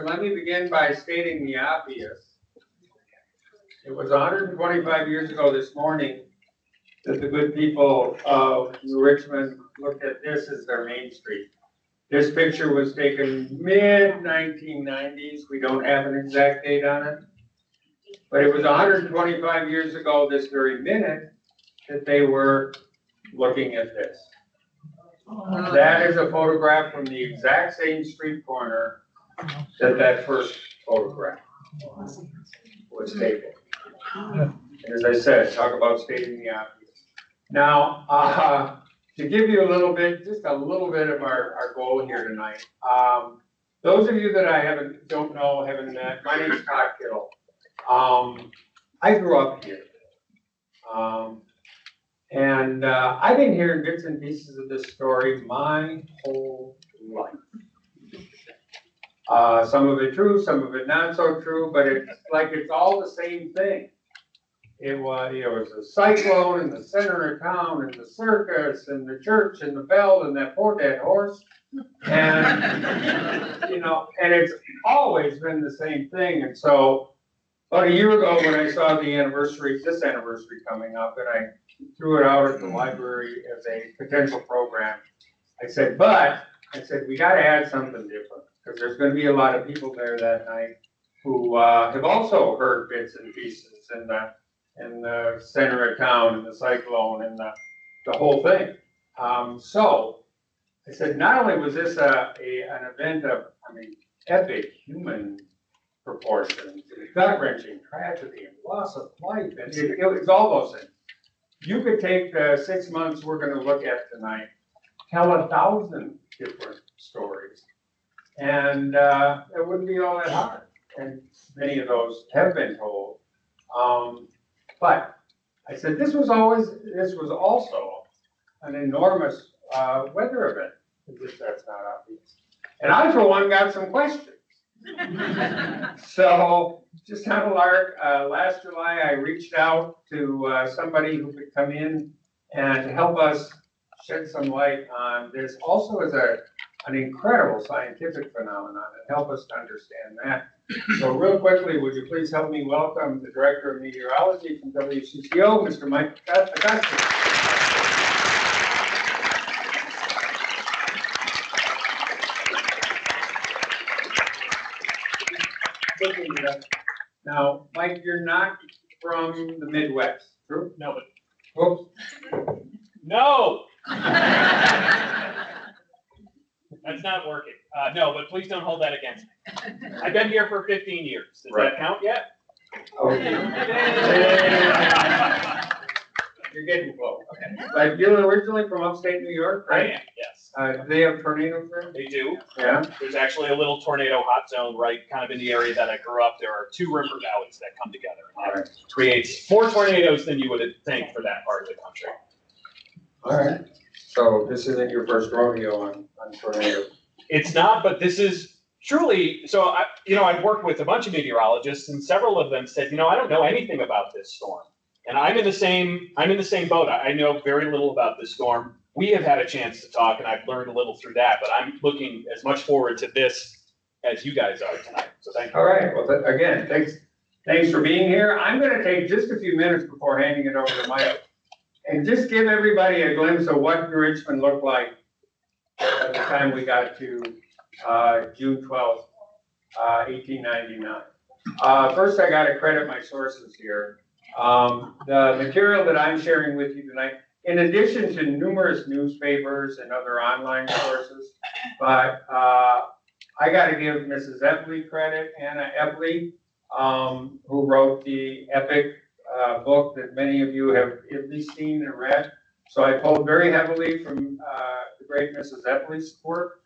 let me begin by stating the obvious. It was 125 years ago this morning that the good people of Richmond looked at this as their main street. This picture was taken mid-1990s. We don't have an exact date on it. But it was 125 years ago this very minute that they were looking at this. That is a photograph from the exact same street corner that first photograph was taken. And as I said, talk about stating the obvious. Now, to give you a little bit, just a little bit of our goal here tonight. Those of you that I don't know, haven't met, my name is Todd Kittle. I grew up here. And I've been hearing bits and pieces of this story my whole life. Some of it true, some of it not so true, but it's like it's all the same thing. It was a cyclone in the center of town, and the circus, and the church, and the bell, and that poor dead horse. And, and it's always been the same thing. And so about a year ago when I saw this anniversary coming up, and I threw it out at the library as a potential program, I said, we got to add something different, because there's going to be a lot of people there that night who have also heard bits and pieces in the center of town, and the cyclone, and the whole thing. So I said, not only was this an event of, epic human proportions, gut-wrenching tragedy and loss of life, and it was all those things. You could take the 6 months we're going to look at tonight, tell 1,000 different stories, and it wouldn't be all that hard. And many of those have been told. But I said this was also an enormous weather event, as if that's not obvious. And I, for one, got some questions. So, just on a lark, last July I reached out to somebody who could come in and help us shed some light on this. Also as an incredible scientific phenomenon, and help us to understand that. So real quickly, would you please help me welcome the Director of Meteorology from WCCO, Mr. Mike Augustyniak. Now, Mike, you're not from the Midwest, true? No, but. Whoops. No! That's not working. No, but please don't hold that against me. I've been here for 15 years. Does that count yet? Okay. You're getting close. Okay. But you're originally from upstate New York, right? I am, yes. Do they have tornadoes there? They do. Yeah. There's actually a little tornado hot zone right kind of in the area that I grew up. There are 2 river valleys that come together. And it creates more tornadoes than you would think for that part of the country. All right. So this isn't your first rodeo on tornadoes? It's not, but this is truly, so I've worked with a bunch of meteorologists, and several of them said, I don't know anything about this storm. And I'm in the same boat. I know very little about this storm. We have had a chance to talk, and I've learned a little through that, but I'm looking as much forward to this as you guys are tonight. So thank you. All right. Well, again, thanks for being here. I'm going to take just a few minutes before handing it over to Mike and just give everybody a glimpse of what Richmond looked like at the time we got to June 12th, 1899. First, I got to credit my sources here. The material that I'm sharing with you tonight, in addition to numerous newspapers and other online sources, but I got to give Mrs. Epley credit, Anna Epley, who wrote the epic book that many of you have at least seen and read. So I pulled very heavily from the great Mrs. Epley's work.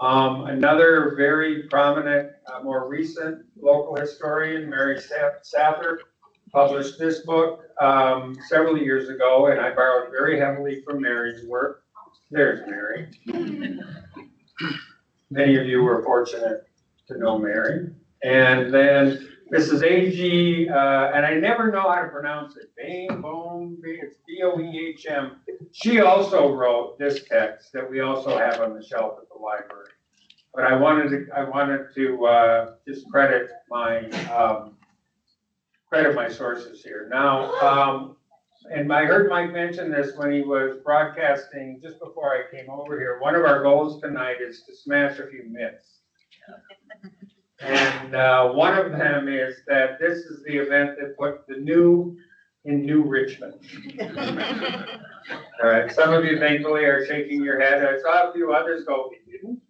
Another very prominent, more recent local historian, Mary Sather, published this book several years ago, and I borrowed very heavily from Mary's work. There's Mary. Many of you were fortunate to know Mary. And then Mrs. A.G., and I never know how to pronounce it, it's B-O-E-H-M. She also wrote this text that we also have on the shelf at the library. but I wanted to just credit my sources here. Now, and I heard Mike mention this when he was broadcasting just before I came over here. One of our goals tonight is to smash a few myths. And one of them is that this is the event that put the new in New Richmond. All right, some of you thankfully are shaking your head. I saw a few others go, "It didn't."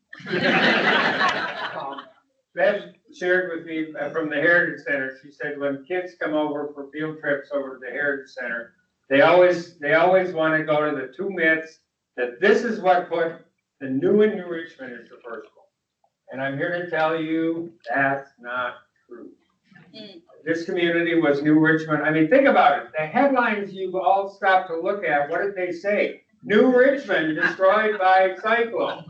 Beth shared with me from the Heritage Center. She said when kids come over for field trips over to the Heritage Center, they always want to go to the two myths that this is what put the new in New Richmond is the first one. And I'm here to tell you that's not true. This community was New Richmond. I mean, think about it. The headlines you all stop to look at, what did they say? New Richmond destroyed by cyclone.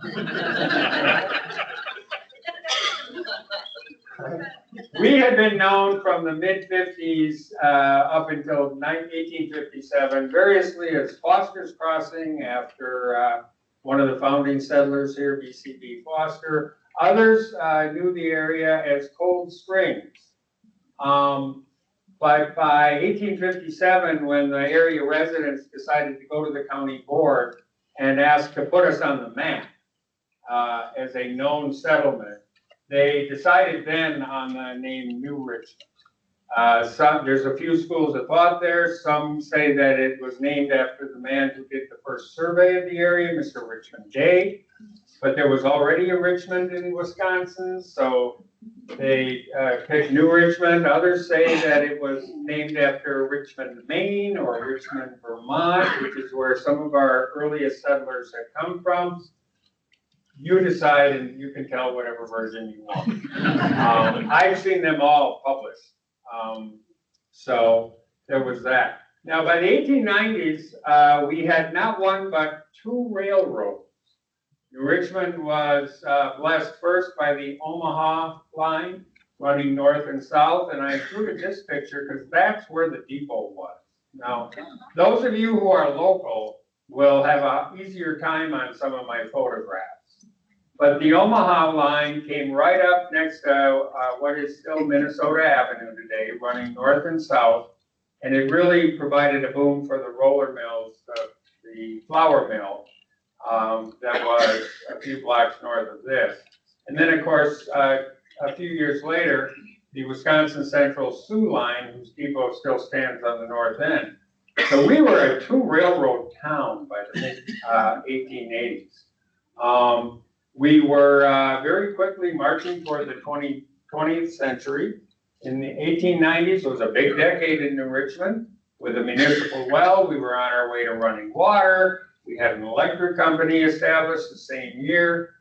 We had been known from the mid-50s up until 1857, variously as Foster's Crossing after one of the founding settlers here, B.C.B. Foster. Others knew the area as Cold Springs. But by 1857, when the area residents decided to go to the county board and ask to put us on the map as a known settlement, they decided then on the name New Richmond. There's a few schools of thought there. Some say that it was named after the man who did the first survey of the area, Mr. Richmond Day. But there was already a Richmond in Wisconsin, so they picked New Richmond. Others say that it was named after Richmond, Maine, or Richmond, Vermont, which is where some of our earliest settlers had come from. You decide, and you can tell whatever version you want. I've seen them all published. So there was that. Now, by the 1890s, we had not one, but two railroads. New Richmond was blessed first by the Omaha line running north and south, and I included this picture because that's where the depot was. Now, those of you who are local will have an easier time on some of my photographs. But the Omaha line came right up next to what is still Minnesota Avenue today, running north and south, and it really provided a boom for the roller mills, the flour mill, that was a few blocks north of this. And then, of course, a few years later, the Wisconsin Central Sioux line, whose depot still stands on the north end. So we were a two railroad town by the mid-1880s. We were very quickly marching toward the 20th century. In the 1890s, it was a big decade in New Richmond. With a municipal well, we were on our way to running water. We had an electric company established the same year.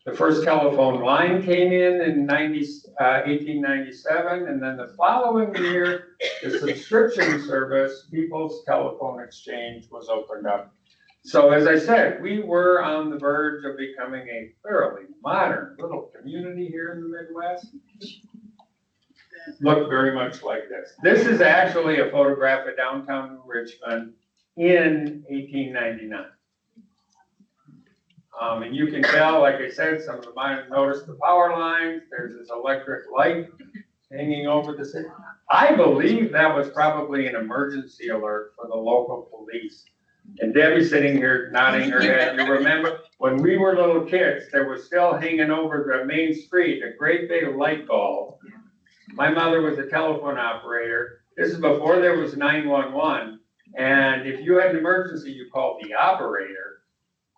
The first telephone line came in 1897, and then the following year, the subscription service, People's Telephone Exchange, was opened up. So as I said, we were on the verge of becoming a thoroughly modern little community here in the Midwest. Looked very much like this. This is actually a photograph of downtown New Richmond in 1899. And you can tell, like I said, some of the miners noticed the power lines. There's this electric light hanging over the city. I believe that was probably an emergency alert for the local police. And Debbie's sitting here nodding her head. You remember when we were little kids, there was still hanging over the main street a great big light bulb. My mother was a telephone operator. This is before there was 911. And if you had an emergency, you called the operator.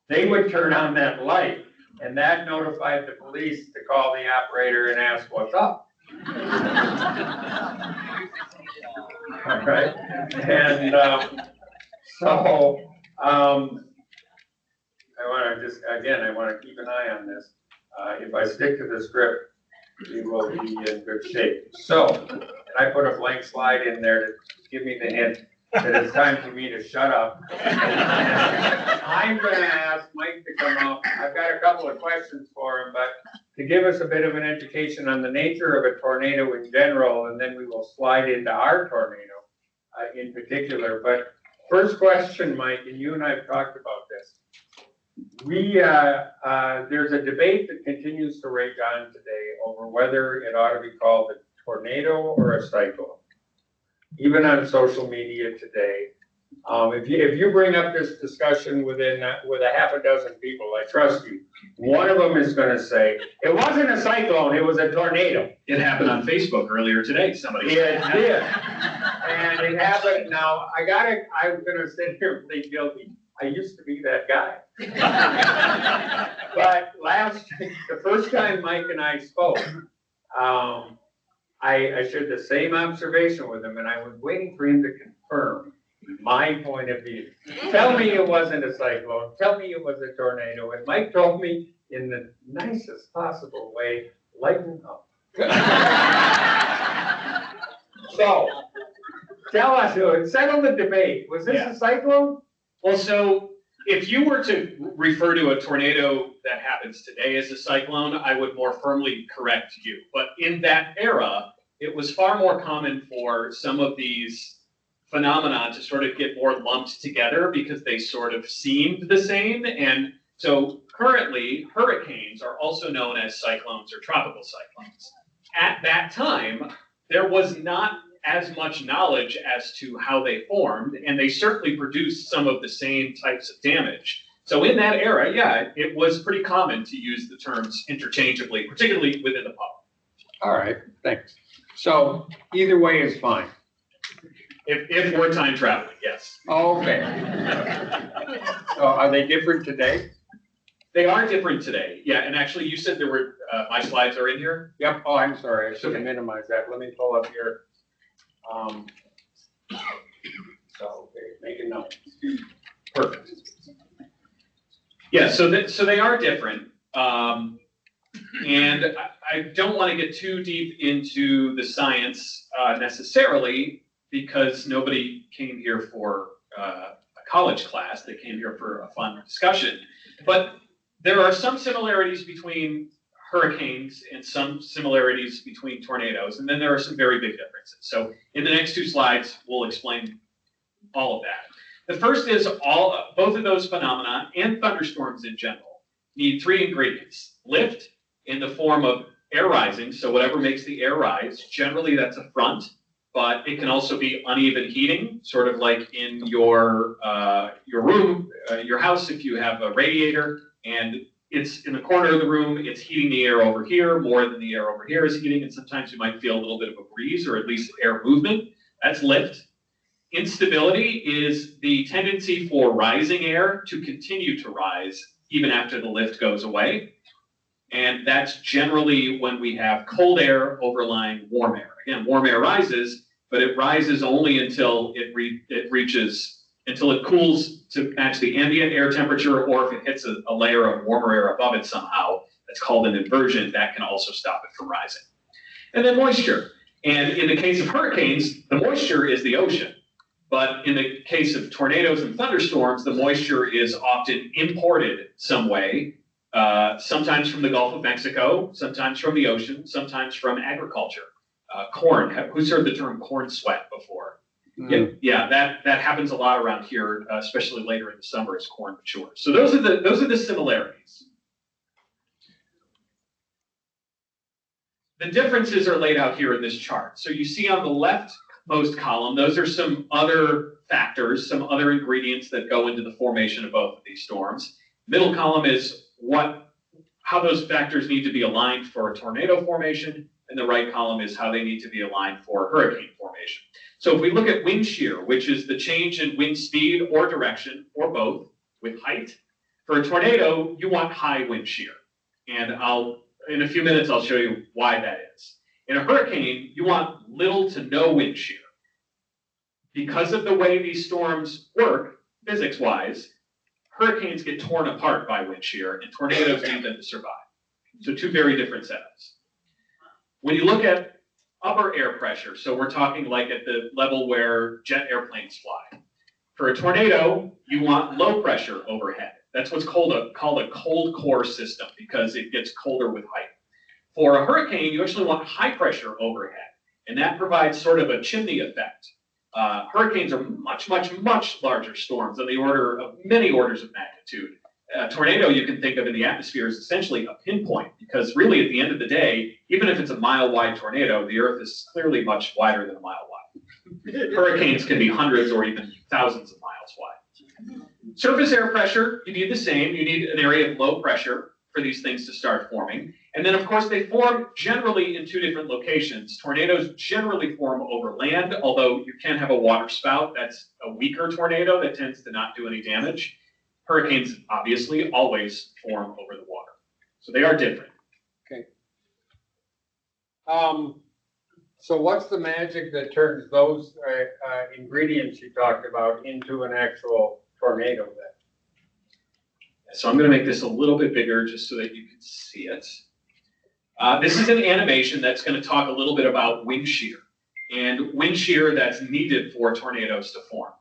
They would turn on that light, and that notified the police to call the operator and ask what's up. All right. And so I want to just, again, I want to keep an eye on this. If I stick to the script, we will be in good shape. So, and I put a blank slide in there to give me the hint that it's time for me to shut up. I'm going to ask Mike to come up. I've got a couple of questions for him, but to give us a bit of an education on the nature of a tornado in general, and then we will slide into our tornado in particular. But first question, Mike, and you and I have talked about this. There's a debate that continues to rage on today over whether it ought to be called a tornado or a cyclone. Even on social media today, if you bring up this discussion with a half a dozen people, I trust you, one of them is going to say it wasn't a cyclone, it was a tornado. It happened on Facebook earlier today. Somebody It did, and it happened. Now I'm going to sit here and plead guilty. I used to be that guy. But the first time Mike and I spoke, I shared the same observation with him, and I was waiting for him to confirm my point of view. Tell me it wasn't a cyclone. Tell me it was a tornado. And Mike told me in the nicest possible way, lighten up. So, tell us, settle the debate. Was this a cyclone? Well, so if you were to refer to a tornado that happens today as a cyclone, I would more firmly correct you. But in that era, it was far more common for some of these phenomena to sort of get more lumped together because they sort of seemed the same. And so currently, hurricanes are also known as cyclones or tropical cyclones. At that time, there was not as much knowledge as to how they formed, and they certainly produced some of the same types of damage. So in that era, yeah, it was pretty common to use the terms interchangeably, particularly within the public. All right, thanks. So either way is fine. If we're time traveling, yes. Okay. So are they different today? They are different today, yeah. And actually, you said there were, my slides are in here? Yep. Oh, I'm sorry. I should have minimized that. Let me pull up here. So, okay, make a note. Perfect. Yeah, so they are different. And I don't want to get too deep into the science necessarily, because nobody came here for a college class. They came here for a fun discussion. But there are some similarities between hurricanes and some similarities between tornadoes, and then there are some very big differences. So in the next two slides, we'll explain all of that. The first is both of those phenomena and thunderstorms in general need three ingredients. Lift in the form of air rising, so whatever makes the air rise, generally that's a front, but it can also be uneven heating, sort of like in your room, your house, if you have a radiator and it's in the corner of the room, it's heating the air over here more than the air over here is heating, and sometimes you might feel a little bit of a breeze or at least air movement. That's lift. Instability is the tendency for rising air to continue to rise even after the lift goes away. And that's generally when we have cold air overlying warm air. Again, warm air rises, but it rises only until until it cools to match the ambient air temperature, or if it hits a layer of warmer air above it somehow, that's called an inversion, that can also stop it from rising. And then moisture. And in the case of hurricanes, the moisture is the ocean. But in the case of tornadoes and thunderstorms, the moisture is often imported some way, sometimes from the Gulf of Mexico, sometimes from the ocean, sometimes from agriculture. Corn, who's heard the term corn sweat before? Yeah, that happens a lot around here, especially later in the summer as corn matures. So those are the similarities. The differences are laid out here in this chart. So you see on the leftmost column, those are some other factors, some other ingredients that go into the formation of both of these storms. Middle column is how those factors need to be aligned for a tornado formation, and the right column is how they need to be aligned for hurricane formation. So if we look at wind shear, which is the change in wind speed or direction, or both, with height, for a tornado, you want high wind shear. And in a few minutes, I'll show you why that is. In a hurricane, you want little to no wind shear. Because of the way these storms work, physics-wise, hurricanes get torn apart by wind shear, and tornadoes need them to survive. So two very different setups. When you look at upper air pressure, so we're talking like at the level where jet airplanes fly. For a tornado, you want low pressure overhead. That's what's called a cold core system because it gets colder with height. For a hurricane, you actually want high pressure overhead, and that provides sort of a chimney effect. Hurricanes are much, much, much larger storms on the order of many orders of magnitude A tornado you can think of in the atmosphere is essentially a pinpoint, because really at the end of the day, even if it's a mile-wide tornado, the Earth is clearly much wider than a mile wide. Hurricanes can be hundreds or even thousands of miles wide. Surface air pressure, you need the same. You need an area of low pressure for these things to start forming. And then, of course, they form generally in two different locations. Tornadoes generally form over land, although you can have a water spout. That's a weaker tornado that tends to not do any damage. Hurricanes, obviously, always form over the water. So they are different. Okay. So what's the magic that turns those ingredients you talked about into an actual tornado then? So I'm going to make this a little bit bigger just so that you can see it. This is an animation that's going to talk a little bit about wind shear, and wind shear that's needed for tornadoes to form.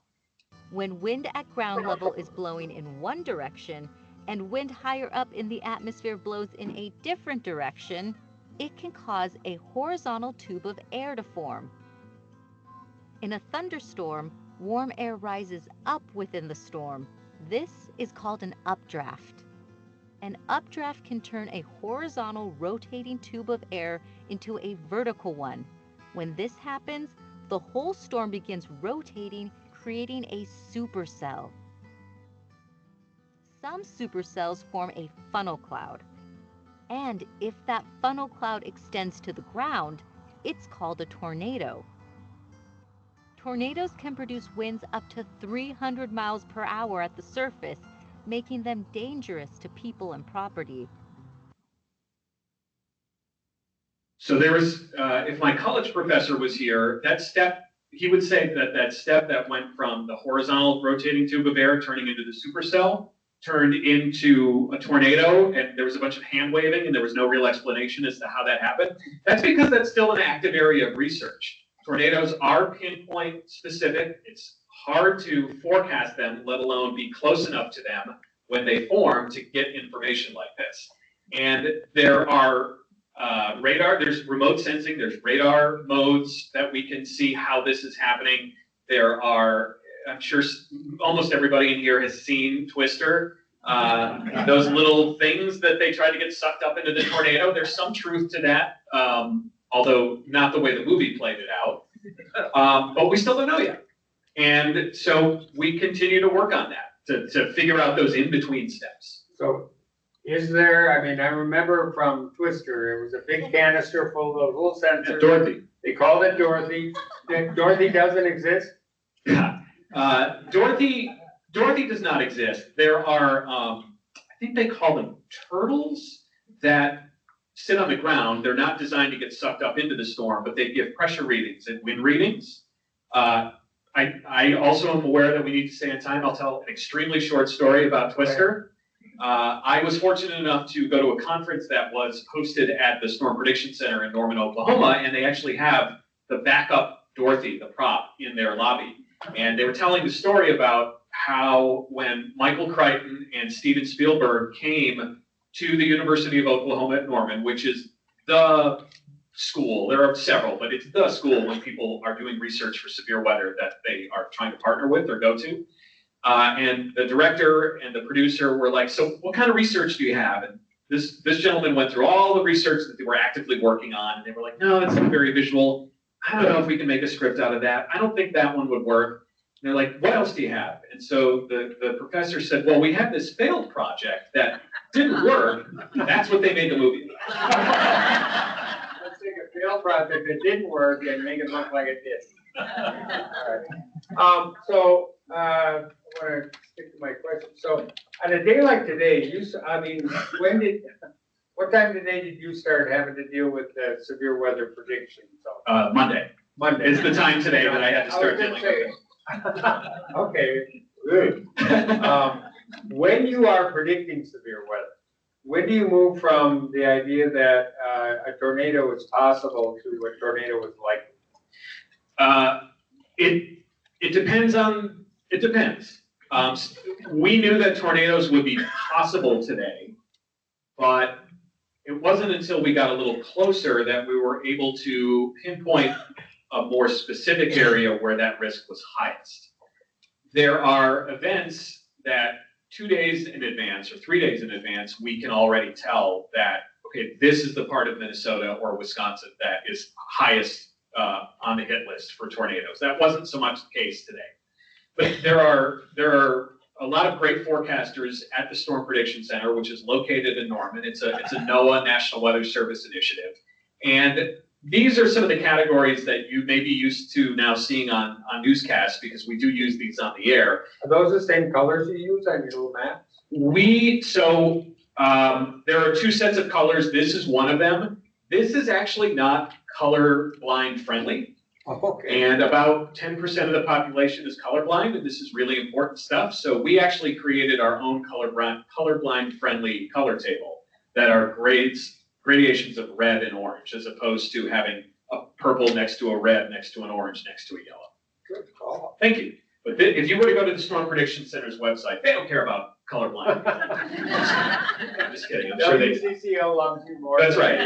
When wind at ground level is blowing in one direction and wind higher up in the atmosphere blows in a different direction, it can cause a horizontal tube of air to form. In a thunderstorm, warm air rises up within the storm. This is called an updraft. An updraft can turn a horizontal rotating tube of air into a vertical one. When this happens, the whole storm begins rotating, creating a supercell. Some supercells form a funnel cloud. And if that funnel cloud extends to the ground, it's called a tornado. Tornadoes can produce winds up to 300 miles per hour at the surface, making them dangerous to people and property. So there was, if my college professor was here, that step, he would say that that step that went from the horizontal rotating tube of air turning into the supercell turned into a tornado, and there was a bunch of hand waving and there was no real explanation as to how that happened. That's because that's still an active area of research. Tornadoes are pinpoint specific. It's hard to forecast them, let alone be close enough to them when they form to get information like this. And there are radar, there's remote sensing, there's radar modes that we can see how this is happening. There are, I'm sure almost everybody in here has seen Twister. Those little things that they try to get sucked up into the tornado, there's some truth to that, although not the way the movie played it out. But we still don't know yet. And so we continue to work on that, to figure out those in-between steps. So is there, I mean, I remember from Twister, it was a big canister full of little sensors. Dorothy. They called it Dorothy. Dorothy doesn't exist? Dorothy does not exist. There are, I think they call them turtles that sit on the ground. They're not designed to get sucked up into the storm, but they give pressure readings and wind readings. I also am aware that we need to stay on time. I'll tell an extremely short story about Twister. I was fortunate enough to go to a conference that was hosted at the Storm Prediction Center in Norman, Oklahoma, and they actually have the backup Dorothy, the prop, in their lobby. And they were telling the story about how when Michael Crichton and Steven Spielberg came to the University of Oklahoma at Norman, which is the school, there are several, but it's the school when people are doing research for severe weather that they are trying to partner with or go to. And the director and the producer were like, so what kind of research do you have? And this gentleman went through all the research that they were actively working on, and they were like, no, it's not very visual. I don't know if we can make a script out of that. I don't think that one would work. And they're like, what else do you have? And so the professor said, well, we have this failed project that didn't work. That's what they made the movie. Let's take a failed project that didn't work and make it look like it did. All right. I want to stick to my question. So on a day like today, what time today did you start having to deal with severe weather predictions? Monday. Monday. It's the time today that I had to start dealing with it. Okay, good. When you are predicting severe weather, when do you move from the idea that a tornado is possible to a tornado is likely? It depends. We knew that tornadoes would be possible today, but it wasn't until we got a little closer that we were able to pinpoint a more specific area where that risk was highest. There are events that 2 days in advance or 3 days in advance, we can already tell that, okay, this is the part of Minnesota or Wisconsin that is highest on the hit list for tornadoes. That wasn't so much the case today. But there are a lot of great forecasters at the Storm Prediction Center, which is located in Norman. It's a NOAA National Weather Service initiative. And these are some of the categories that you may be used to now seeing on newscasts, because we do use these on the air. Are those the same colors you use on your little maps? There are two sets of colors. This is one of them. This is actually not color blind friendly. Okay. And about 10% of the population is colorblind, and this is really important stuff. So we actually created our own colorblind friendly color table that are gradations of red and orange, as opposed to having a purple next to a red, next to an orange, next to a yellow. Good call. Thank you. But if you were to go to the Storm Prediction Center's website, they don't care about colorblind. I'm just kidding. I'm sure they. WCCO loves you more. That's right.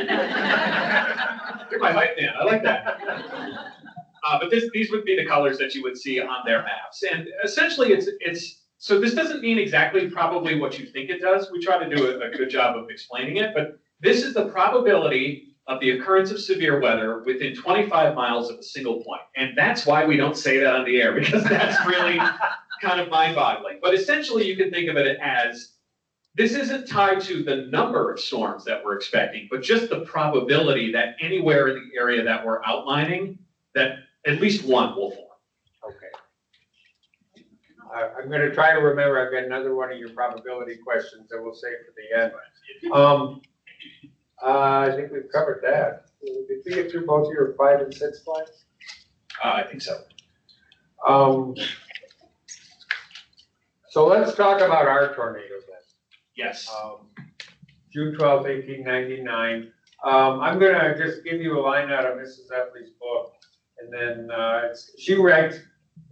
You're my hype man. I like that. But these would be the colors that you would see on their maps. And essentially, so this doesn't mean exactly probably what you think it does. We try to do a good job of explaining it, but this is the probability of the occurrence of severe weather within 25 miles of a single point. And that's why we don't say that on the air, because that's really kind of mind-boggling. But essentially, you can think of it as, this isn't tied to the number of storms that we're expecting, but just the probability that anywhere in the area that we're outlining, that at least one will form. Okay. I'm going to try to remember. I've got another one of your probability questions that we'll save for the end. I think we've covered that. Did we get through both of your 5 and 6 slides? I think so. So let's talk about our tornado then. Yes. June 12th, 1899. I'm going to just give you a line out of Mrs. Epley's book. And then she writes,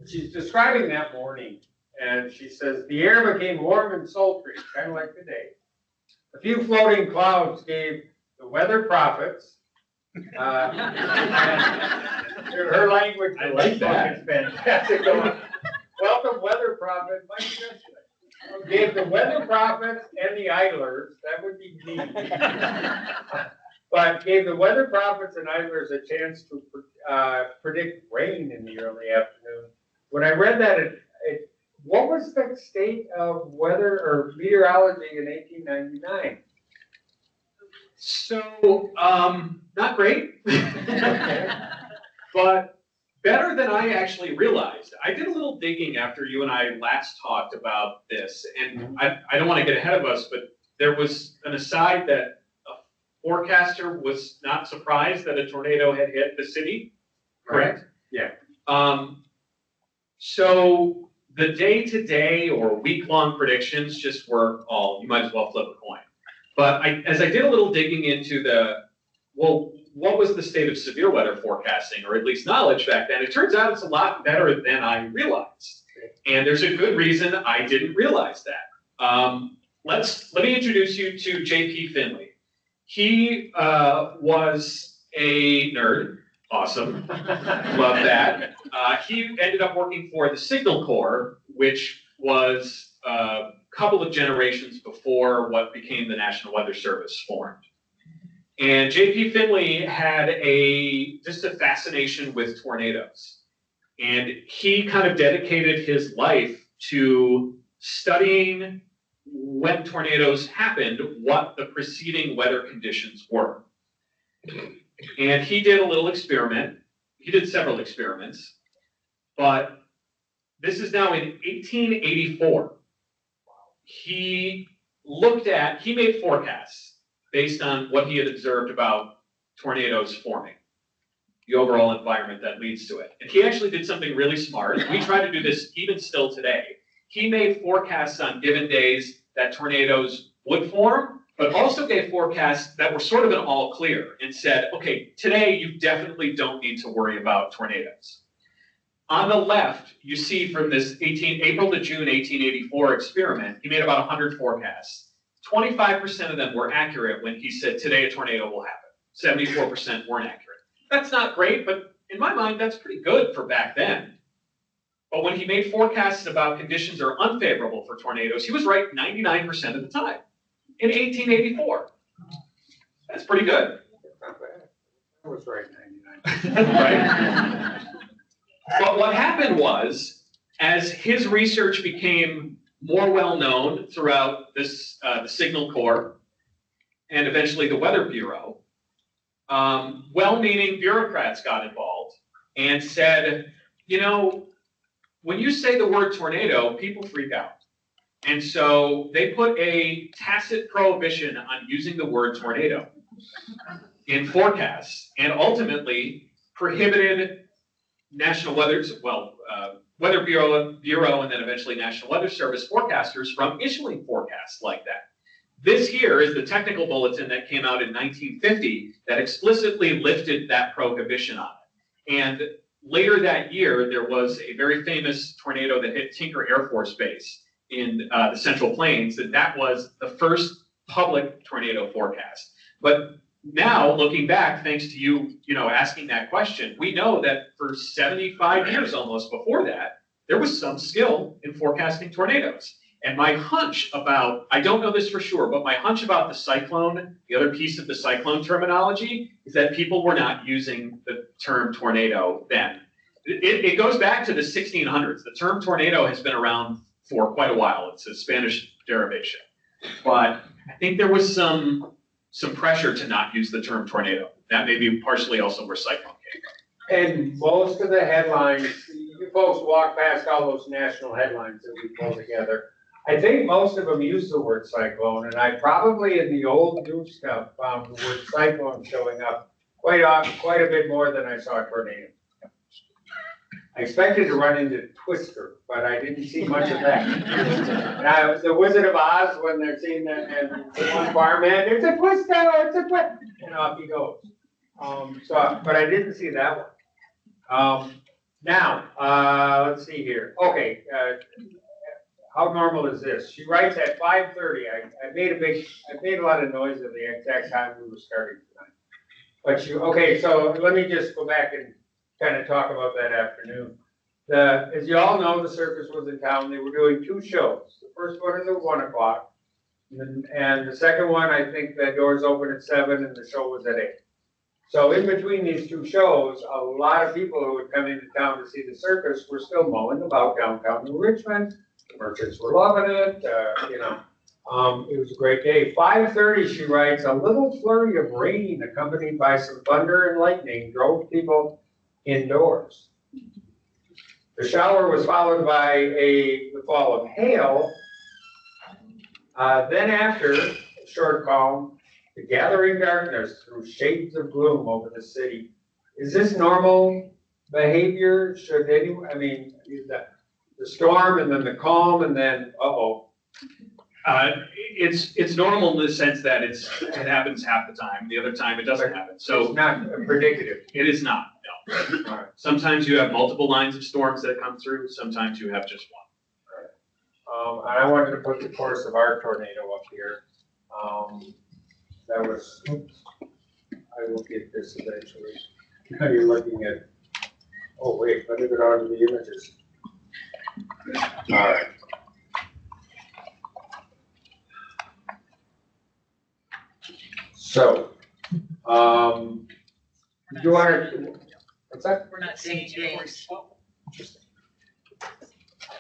she's describing that morning, and she says, the air became warm and sultry, kind of like today. A few floating clouds gave the weather prophets, her language, I like that. is fantastic. Welcome, weather prophet. Gave the weather prophets and the idlers, that would be me. But gave the weather prophets and idlers a chance to predict rain in the early afternoon. When I read that, what was the state of weather or meteorology in 1899? So, not great, but better than I actually realized. I did a little digging after you and I last talked about this, and I don't want to get ahead of us, but there was an aside that a forecaster was not surprised that a tornado had hit the city, correct? Yeah. So the day-to-day or week-long predictions just were all, you might as well flip a coin. But as I did a little digging into what was the state of severe weather forecasting, or at least knowledge back then, it turns out it's a lot better than I realized. And there's a good reason I didn't realize that. Let me introduce you to J.P. Finley. He was a nerd. Awesome. Love that. He ended up working for the Signal Corps, which was a couple of generations before what became the National Weather Service formed. And J.P. Finley had just a fascination with tornadoes. And he kind of dedicated his life to studying when tornadoes happened, what the preceding weather conditions were. And he did a little experiment. He did several experiments, but this is now in 1884. He made forecasts based on what he had observed about tornadoes forming, the overall environment that leads to it. And he actually did something really smart. We try to do this even still today. He made forecasts on given days that tornadoes would form, but also gave forecasts that were sort of an all clear and said, okay, today you definitely don't need to worry about tornadoes. On the left, you see from this April to June 1884 experiment, he made about 100 forecasts. 25% of them were accurate when he said, today a tornado will happen. 74% weren't accurate. That's not great, but in my mind, that's pretty good for back then. But when he made forecasts about conditions are unfavorable for tornadoes, he was right 99% of the time in 1884. That's pretty good. Not bad. I was right 99. Right? But what happened was, as his research became more well-known throughout this, the Signal Corps and eventually the Weather Bureau, well-meaning bureaucrats got involved and said, you know, when you say the word tornado, people freak out. And so they put a tacit prohibition on using the word tornado in forecasts, and ultimately prohibited National Weather Bureau and then eventually National Weather Service forecasters from issuing forecasts like that. This here is the technical bulletin that came out in 1950 that explicitly lifted that prohibition on it. And later that year, there was a very famous tornado that hit Tinker Air Force Base in the Central Plains, and that was the first public tornado forecast. But now, looking back, thanks to you, asking that question, we know that for 75 years almost before that, there was some skill in forecasting tornadoes. And my hunch about, I don't know this for sure, but my hunch about the cyclone, the other piece of the cyclone terminology, is that people were not using the term tornado then. It goes back to the 1600s. The term tornado has been around for quite a while. It's a Spanish derivation. But I think there was some pressure to not use the term tornado. That may be partially also where cyclone came from. And most of the headlines, you folks walk past all those national headlines that we pull together. I think most of them use the word cyclone, and I probably in the old news stuff found the word cyclone showing up quite a bit more than I saw tornado. I expected to run into Twister, but I didn't see much of that. Now, the Wizard of Oz, when they're seeing that, and one barman, it's a Twister, it's a Twister, and off he goes. But I didn't see that one. Now, let's see here. Okay, how normal is this? She writes at 5:30. I made a lot of noise at the exact time we were starting tonight. But okay, so let me just go back and kind of talk about that afternoon. As you all know, the circus was in town. They were doing two shows. The first one is at 1 o'clock, and the second one, I think the doors open at 7 and the show was at 8. So in between these two shows, a lot of people who would come into town to see the circus were still mulling about downtown New Richmond. The merchants were loving it, it was a great day. 5:30, she writes, a little flurry of rain accompanied by some thunder and lightning drove people indoors. The shower was followed by the fall of hail. Then after a short calm, the gathering darkness threw shades of gloom over the city. Is this normal behavior? Should anyone, the storm and then the calm and then, It's normal in the sense that it happens half the time. The other time it doesn't happen. So it's not predictive. it is not, no. All right. Sometimes you have multiple lines of storms that come through. Sometimes you have just one. And I wanted to put the course of our tornado up here. I will get this eventually. Now you're looking at, let me go down to the images. All right. So, do you want to, what's that? We're not seeing James. Interesting. I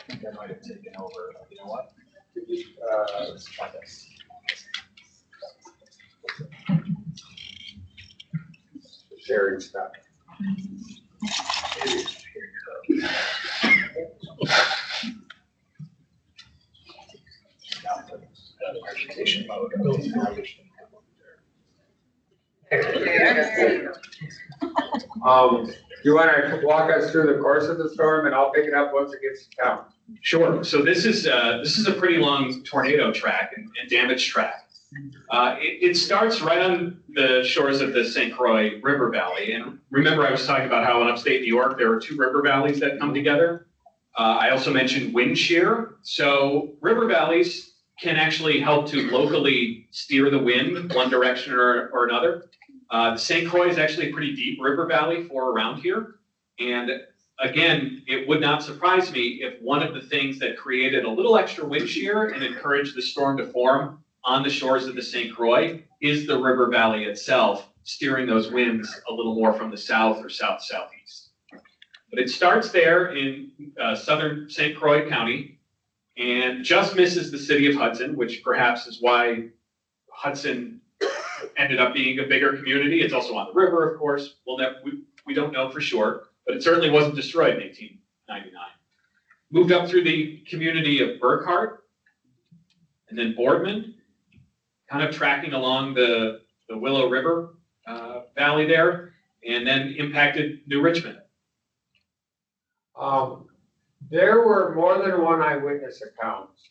think I might have taken over. You know what? Let's try this. Sharing stuff. Presentation mode. Do you want to walk us through the course of the storm, and I'll pick it up once it gets to town? Sure. So this is a pretty long tornado track and damage track. It starts right on the shores of the St. Croix River Valley. And remember, I was talking about how in upstate New York, there are two river valleys that come together. I also mentioned wind shear. So river valleys can actually help to locally steer the wind one direction or another. The St. Croix is actually a pretty deep river valley for around here. And again, it would not surprise me if one of the things that created a little extra wind shear and encouraged the storm to form on the shores of the St. Croix is the river valley itself, steering those winds a little more from the south or south-southeast. But it starts there in southern St. Croix County and just misses the city of Hudson, which perhaps is why Hudson ended up being a bigger community. It's also on the river, of course. We don't know for sure, but it certainly wasn't destroyed in 1899. Moved up through the community of Burkhart and then Boardman, kind of tracking along the Willow River valley there, and then impacted New Richmond. There were more than one eyewitness accounts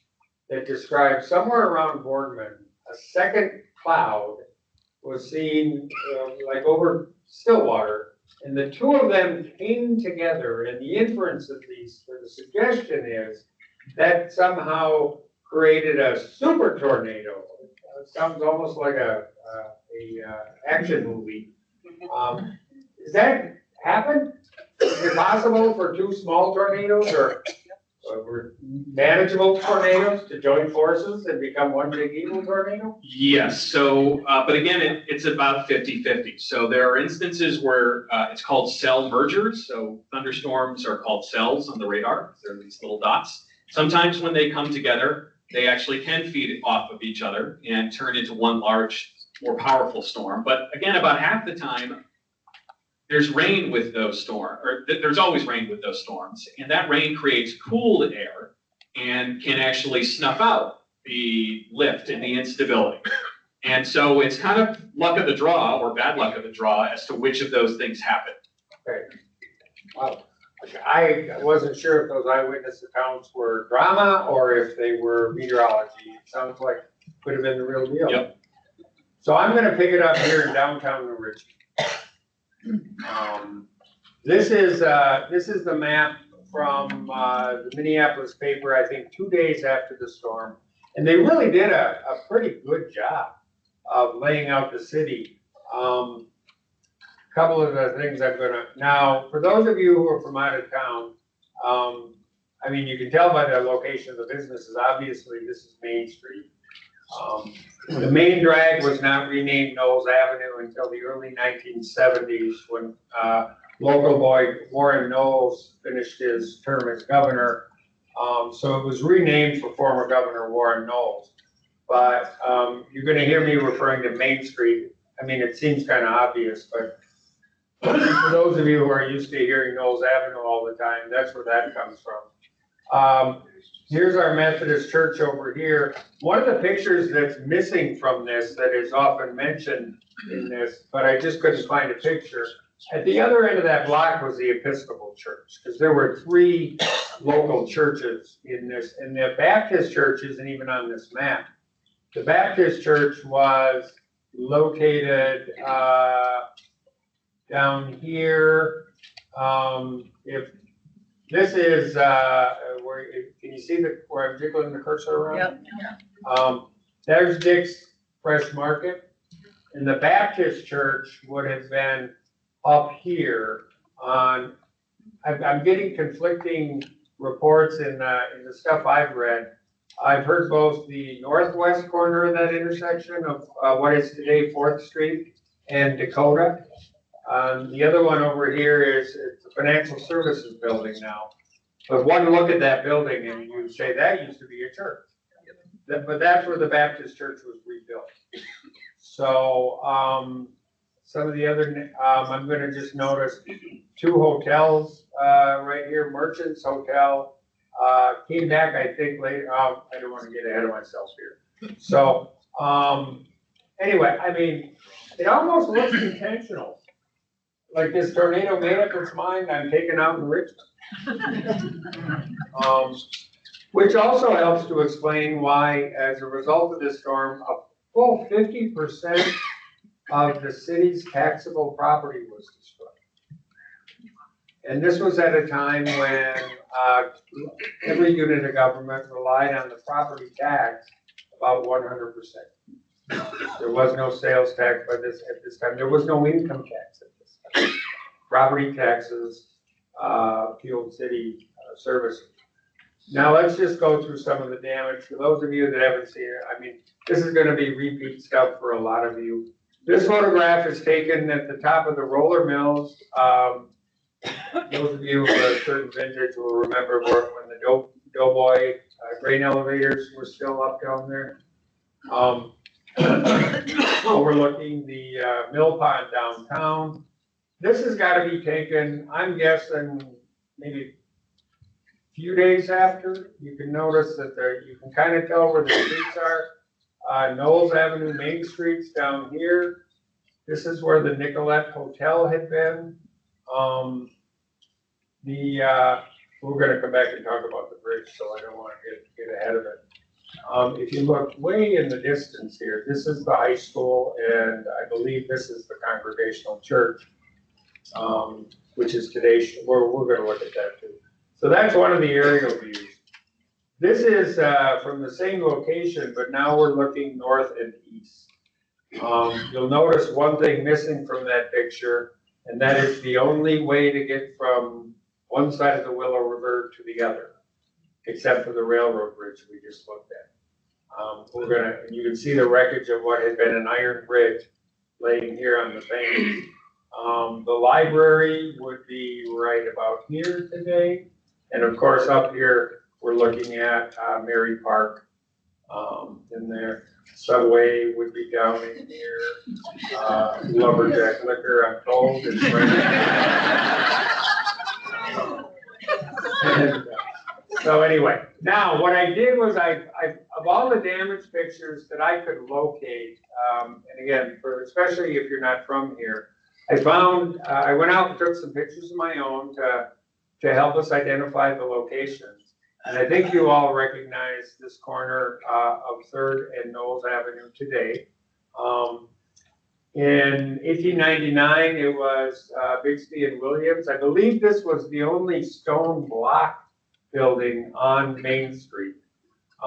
that described somewhere around Boardman, a second cloud was seen like over Stillwater, and the two of them came together, and the inference at least, or the suggestion is that somehow created a super tornado. It sounds almost like a action movie. Does that happen? Is it possible for two small tornadoes or manageable tornadoes to join forces and become one big evil tornado? Yes, so, but again, it's about 50-50. So there are instances where it's called cell mergers. So thunderstorms are called cells on the radar. They're these little dots. Sometimes when they come together, they actually can feed off of each other and turn into one large, more powerful storm. But again, about half the time, there's rain with those storms, or there's always rain with those storms, and that rain creates cooled air and can actually snuff out the lift and the instability. And so it's kind of luck of the draw, or bad luck of the draw, as to which of those things happen. Okay. Well, I wasn't sure if those eyewitness accounts were drama or if they were meteorology. It sounds like it could have been the real deal. Yep. So I'm going to pick it up here in downtown New Richmond. This is the map from the Minneapolis paper, I think 2 days after the storm. And they really did a pretty good job of laying out the city. Couple of the things I'm gonna, now, for those of you who are from out of town, I mean, you can tell by the location of the businesses, obviously this is Main Street. The main drag was not renamed Knowles Avenue until the early 1970s when local boy Warren Knowles finished his term as governor. So it was renamed for former Governor Warren Knowles. But you're going to hear me referring to Main Street. I mean, it seems kind of obvious, but for those of you who are used to hearing Knowles Avenue all the time, that's where that comes from. Here's our Methodist church over here. One of the pictures that's missing from this that is often mentioned in this, but I just couldn't find a picture. At the other end of that block was the Episcopal church, because there were 3 local churches in this, and the Baptist church isn't even on this map. The Baptist church was located down here. If this is where, can you see where I'm jiggling the cursor around? Yep. There's Dick's Fresh Market, and the Baptist church would have been up here on. I'm getting conflicting reports in the stuff I've read. I've heard both the northwest corner of that intersection of what is today 4th Street and Dakota. The other one over here is it's a financial services building now. But one look at that building and you say that used to be a church. But that's where the Baptist church was rebuilt. So some of the other, I'm going to just notice 2 hotels right here, Merchants Hotel. Came back, I think, later. I don't want to get ahead of myself here. So anyway, I mean, it almost looks intentional. Like this tornado made up its mind, I'm taken out in Richmond. Which also helps to explain why, as a result of this storm, a full 50% of the city's taxable property was destroyed. And this was at a time when every unit of government relied on the property tax about 100%. There was no sales tax at this time. There was no income tax at this time. Property taxes Field City service. Now let's just go through some of the damage. For those of you that haven't seen it, I mean, this is gonna be repeat stuff for a lot of you. This photograph is taken at the top of the roller mills. Those of you of a certain vintage will remember when the Doughboy grain elevators were still up down there. Overlooking the mill pond downtown. This has got to be taken, I'm guessing, maybe a few days after. You can notice that you can kind of tell where the streets are. Knowles Avenue, Main Street's down here. This is where the Nicolette Hotel had been. We're going to come back and talk about the bridge, so I don't want to get ahead of it. If you look way in the distance here, this is the high school, and I believe this is the Congregational Church, which is today, we're going to look at that too. So that's one of the aerial views. This is from the same location, but now we're looking north and east. You'll notice one thing missing from that picture, and that is the only way to get from one side of the Willow River to the other, except for the railroad bridge we just looked at. You can see the wreckage of what had been an iron bridge laying here on the bank. The library would be right about here today. And of course, up here, we're looking at Mary Park in there. Subway would be down in here. Lumberjack Liquor, I'm told, is right. So anyway, now what I did was of all the damage pictures that I could locate, and again, especially if you're not from here, I went out and took some pictures of my own to help us identify the locations. And I think you all recognize this corner of 3rd and Knowles Avenue today. In 1899, it was Bixby and Williams. I believe this was the only stone block building on Main Street.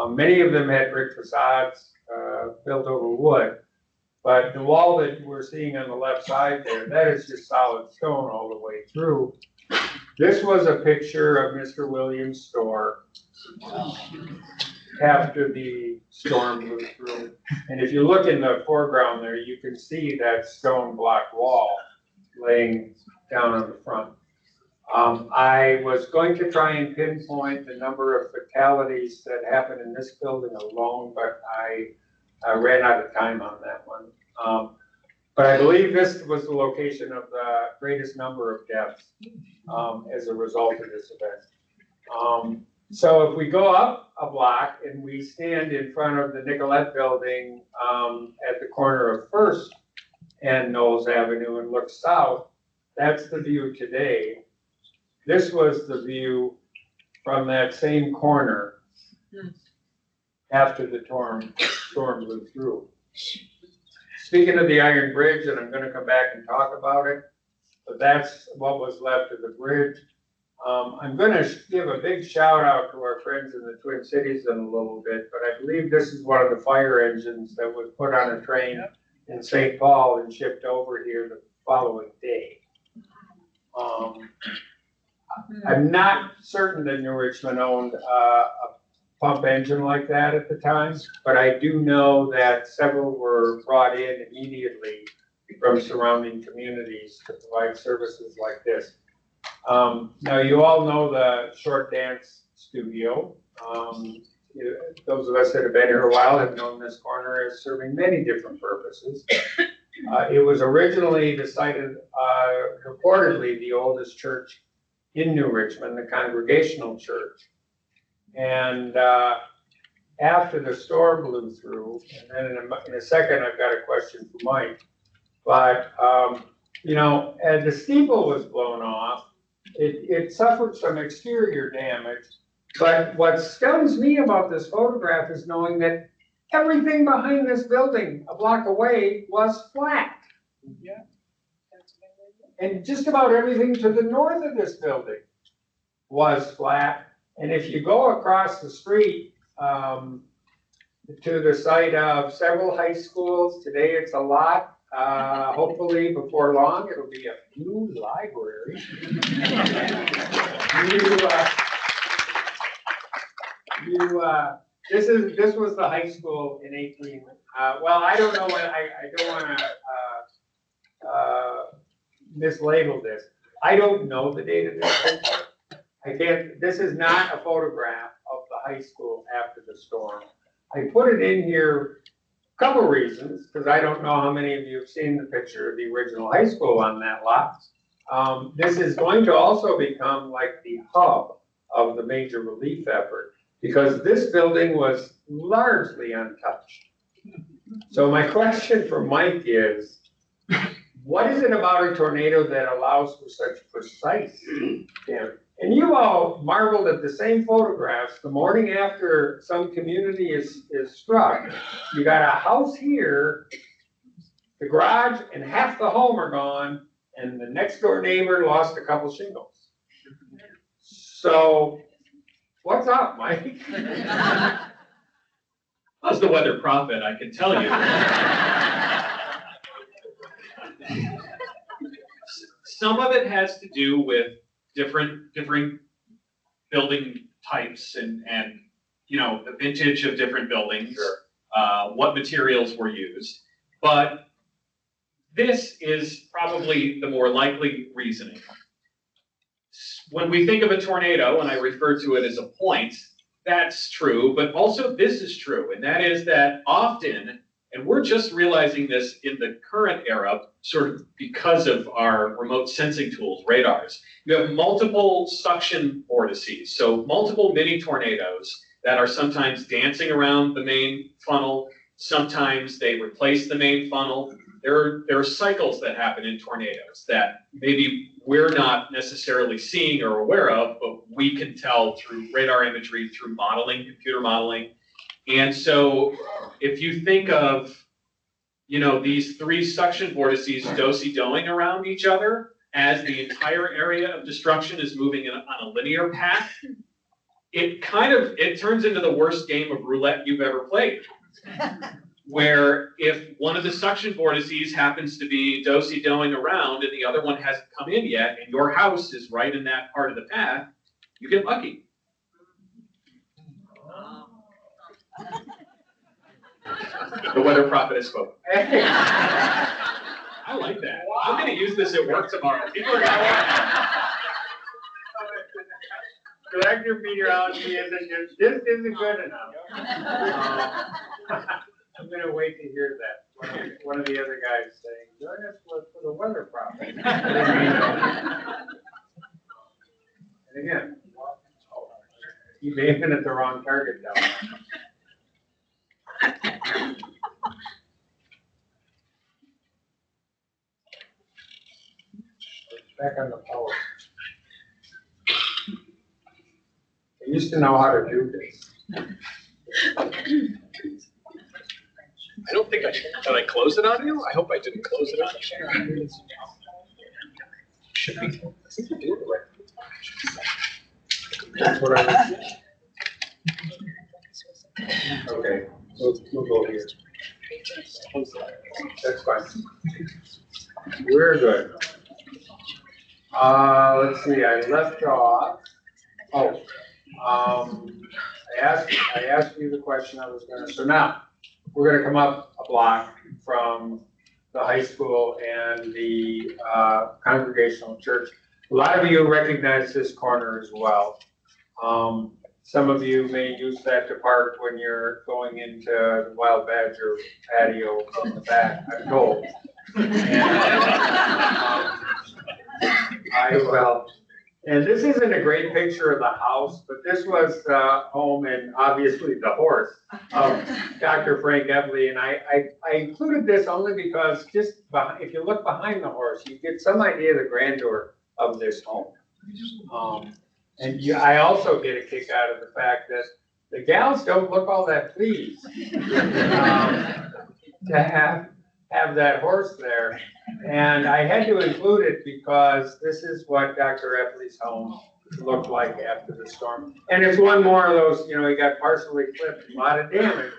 Many of them had brick facades built over wood, but the wall that we're seeing on the left side there, that is just solid stone all the way through. This was a picture of Mr. Williams' store after the storm moved through. And if you look in the foreground there, you can see that stone block wall laying down on the front. I was going to try and pinpoint the number of fatalities that happened in this building alone, but I ran out of time on that one. But I believe this was the location of the greatest number of deaths as a result of this event. So if we go up a block and we stand in front of the Nicolette building at the corner of 1st and Knowles Avenue and look south, that's the view today. This was the view from that same corner after the storm blew through. Speaking of the Iron Bridge, and I'm going to come back and talk about it, but that's what was left of the bridge. I'm going to give a big shout out to our friends in the Twin Cities in a little bit, but I believe this is one of the fire engines that was put on a train in St. Paul and shipped over here the following day. I'm not certain that New Richmond owned a pump engine like that at the time, but I do know that several were brought in immediately from surrounding communities to provide services like this. Now, you all know the Short Dance Studio. Those of us that have been here a while have known this corner as serving many different purposes. It was originally the site of, reportedly, the oldest church in New Richmond, the Congregational Church. And after the storm blew through, and then in a second I've got a question for Mike, but you know, as the steeple was blown off, it suffered some exterior damage. But what stuns me about this photograph is knowing that everything behind this building a block away was flat. Yeah. And just about everything to the north of this building was flat. And if you go across the street to the site of several high schools, today it's a lot, hopefully before long, it'll be a new library. This was the high school in 18. Well, I don't know what, I don't want to mislabel this. I don't know the date of this picture. I can't, this is not a photograph of the high school after the storm. I put it in here a couple reasons, because I don't know how many of you have seen the picture of the original high school on that lot. This is going to also become like the hub of the major relief effort, because this building was largely untouched. So my question for Mike is, what is it about a tornado that allows for such precise damage? And you all marveled at the same photographs the morning after some community is struck. You got a house here, the garage, and half the home are gone, and the next door neighbor lost a couple shingles. So, what's up, Mike? As the weather prophet, I can tell you. Some of it has to do with different building types and you know, the vintage of different buildings, what materials were used. But this is probably the more likely reasoning. When we think of a tornado, and I refer to it as a point, that's true, but also this is true, and that is that often, and we're just realizing this in the current era, sort of because of our remote sensing tools, radars, you have multiple suction vortices, so multiple mini tornadoes that are sometimes dancing around the main funnel, sometimes they replace the main funnel. There are cycles that happen in tornadoes that maybe we're not necessarily seeing or aware of, but we can tell through radar imagery, through modeling, computer modeling. And so if you think of, you know, these three suction vortices do-si-doing around each other as the entire area of destruction is moving on a linear path, it turns into the worst game of roulette you've ever played. Where if one of the suction vortices happens to be do-si-doing around and the other one hasn't come in yet, and your house is right in that part of the path, you get lucky. The weather prophet has spoken. I like that. Wow. I'm going to use this at work tomorrow. People are going to Director of Meteorology isn't just, this isn't good enough. I'm going to wait to hear that. One of the other guys saying, join us for the weather prophet. And again, he's aiming at the wrong target down there. Back on the power. I used to know how to do this. I don't think did I close it on you? I hope I didn't close it on you. Should be. That's what I was. Okay, we'll go here. That's fine. We're good. Let's see, I left off. Oh, I asked you the question I was gonna, so now, we're gonna come up a block from the high school and the Congregational Church. A lot of you recognize this corner as well. Some of you may use that to park when you're going into the Wild Badger patio in the back, I'm told. And this isn't a great picture of the house, but this was home and obviously the horse of Dr. Frank Evely. And I included this only because just if you look behind the horse, you get some idea of the grandeur of this home. I also get a kick out of the fact that the gals don't look all that pleased to have that horse there. And I had to include it because this is what Dr. Evely's home looked like after the storm. And it's one more of those, you know, he got partially clipped, a lot of damage,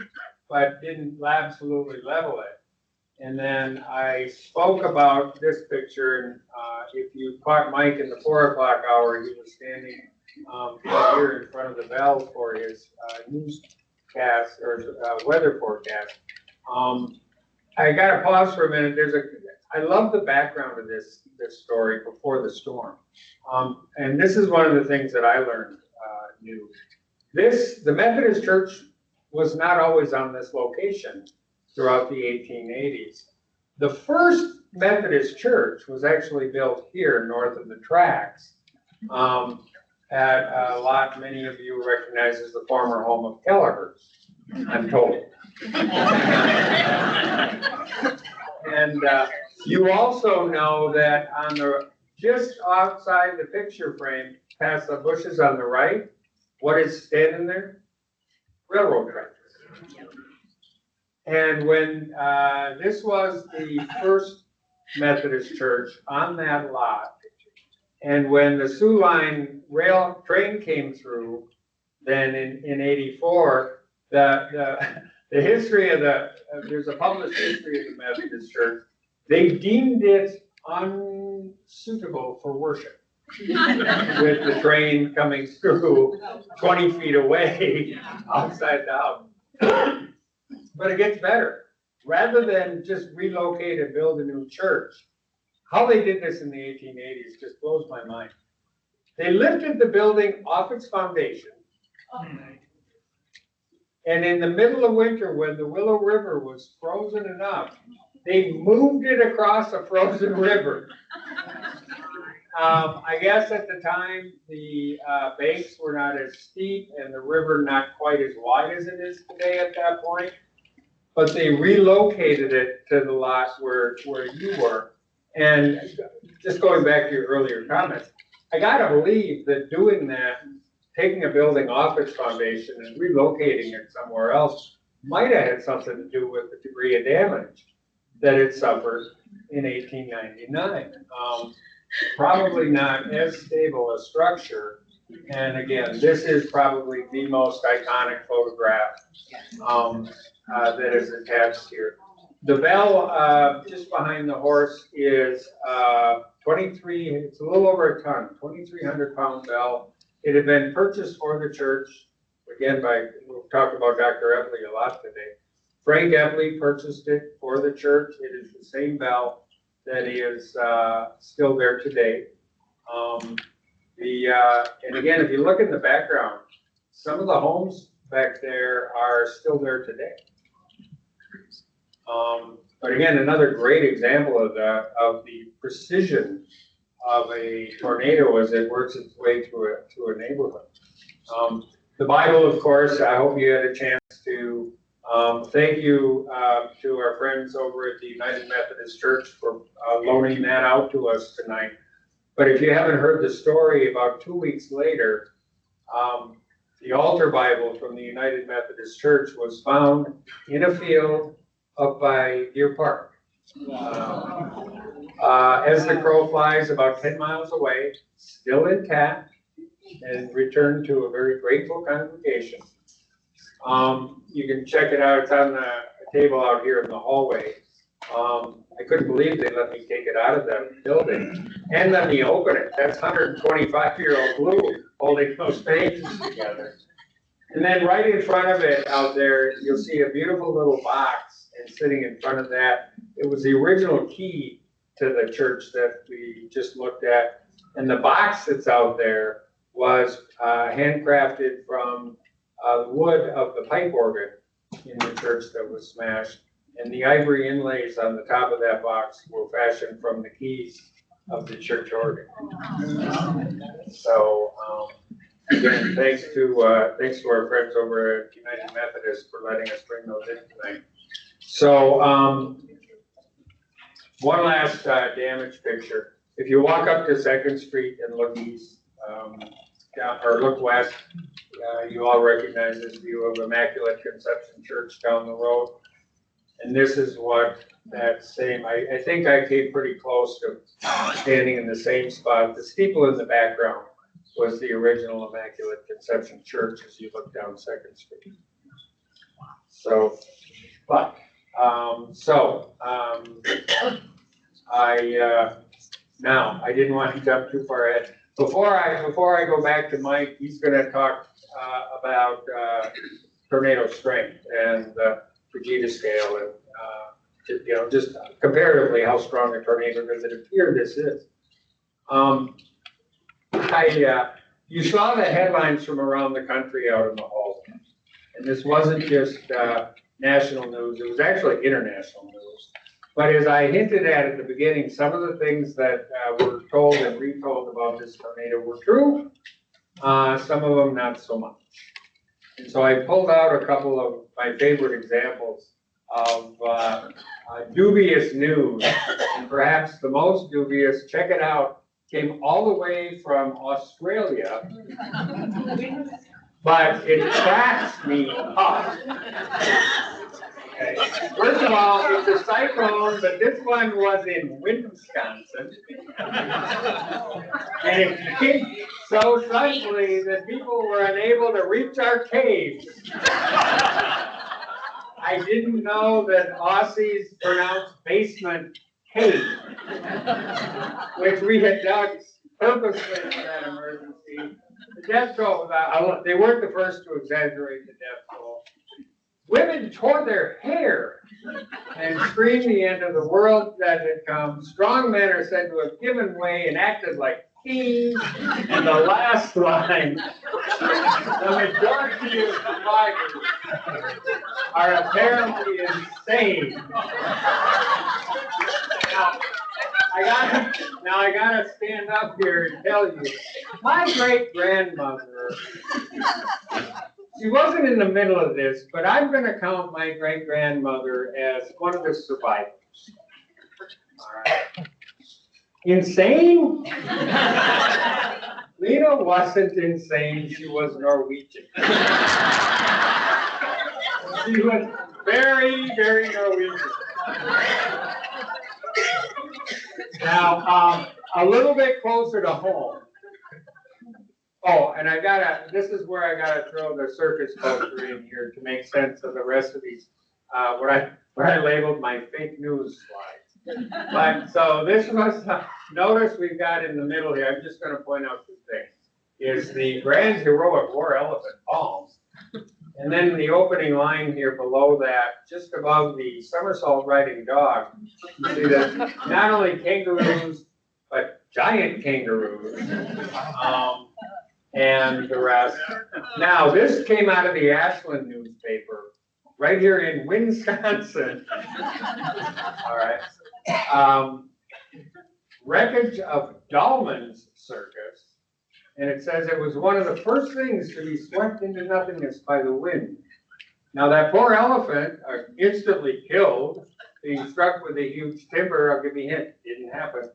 but didn't absolutely level it. And then I spoke about this picture, and if you caught Mike in the 4 o'clock hour, he was standing here in front of the bell for his newscast or weather forecast. I got to pause for a minute. I love the background of this story before the storm, and this is one of the things that I learned new. The Methodist Church was not always on this location throughout the 1880s. The first Methodist church was actually built here north of the tracks at a lot many of you recognize as the former home of Kelleher's, I'm told. And you also know that just outside the picture frame, past the bushes on the right, what is standing there? Railroad tracks. And when this was the first Methodist church on that lot, and when the Sioux Line rail train came through, then in '84, the history of there's a published history of the Methodist Church. They deemed it unsuitable for worship, with the train coming through 20 feet away outside the house. But it gets better. Rather than just relocate and build a new church, how they did this in the 1880s just blows my mind. They lifted the building off its foundation, and in the middle of winter, when the Willow River was frozen enough, they moved it across a frozen river. I guess at the time, the banks were not as steep and the river not quite as wide as it is today at that point. But they relocated it to the lot where you were. And just going back to your earlier comments, I gotta believe that doing that, taking a building off its foundation and relocating it somewhere else might have had something to do with the degree of damage that it suffered in 1899. Probably not as stable a structure. And again, this is probably the most iconic photograph that is attached here. The bell just behind the horse is 23, it's a little over a ton, 2,300-pound bell. It had been purchased for the church, again, we'll talk about Dr. Epley a lot today. Frank Epley purchased it for the church. It is the same bell that is still there today. And again, if you look in the background, some of the homes back there are still there today. But again, another great example of the precision of a tornado as it works its way through a neighborhood. The Bible, of course, I hope you had a chance to thank you to our friends over at the United Methodist Church for loaning that out to us tonight. But if you haven't heard the story, about 2 weeks later, the altar Bible from the United Methodist Church was found in a field up by Deer Park. As the crow flies, about 10 miles away, still intact, and returned to a very grateful congregation. You can check it out. It's on the table out here in the hallway. I couldn't believe they let me take it out of the building and let me open it. That's 125-year-old glue holding those pages together. And then right in front of it out there, you'll see a beautiful little box, and sitting in front of that, it was the original key to the church that we just looked at. And the box that's out there was handcrafted from the wood of the pipe organ in the church that was smashed. And the ivory inlays on the top of that box were fashioned from the keys of the church organ. So again, thanks to our friends over at United Methodist for letting us bring those in tonight. So one last damage picture. If you walk up to 2nd Street and look east, or look west, you all recognize this view of Immaculate Conception Church down the road. And this is what that same, I think I came pretty close to standing in the same spot. The steeple in the background was the original Immaculate Conception Church as you look down 2nd Street. So, but Now, I didn't want to jump too far ahead. Before I go back to Mike, he's gonna talk, about, tornado strength and the Fujita scale and, just comparatively how strong a tornado does it appear this is. You saw the headlines from around the country out in the hall. And this wasn't just, national news, it was actually international news. But as I hinted at the beginning, some of the things that were told and retold about this tornado were true, some of them not so much. And so I pulled out a couple of my favorite examples of dubious news, and perhaps the most dubious, check it out, came all the way from Australia, but it cracks me up. Okay. First of all, it's a cyclone, but this one was in Wisconsin. And it hit so suddenly that people were unable to reach our caves. I didn't know that Aussies pronounced basement cave, which we had dug purposely for that emergency. The death toll, they weren't the first to exaggerate the death toll. Women tore their hair and screamed the end of the world that had come. Strong men are said to have given way and acted like kings. And the last line, the majority of survivors are apparently insane. Now I gotta stand up here and tell you, my great-grandmother, she wasn't in the middle of this, but I'm gonna count my great-grandmother as one of the survivors. All right. Insane? Lena wasn't insane, she was Norwegian. She was very, very Norwegian. Now, a little bit closer to home. Oh, and this is where I gotta throw the circus poster in here to make sense of the rest of these, what I labeled my fake news slides. But, so this was, notice we've got in the middle here, I'm just gonna point out two things, is the Grand Heroic War Elephant Palms. And then in the opening line here below that, just above the somersault riding dog, you see that not only kangaroos, but giant kangaroos, and the rest. Now, this came out of the Ashland newspaper, right here in Wisconsin. All right. Wreckage of Dahlman's circus. And it says it was one of the first things to be swept into nothingness by the wind. Now that poor elephant, instantly killed, being struck with a huge timber. I'll give you a hint, didn't happen.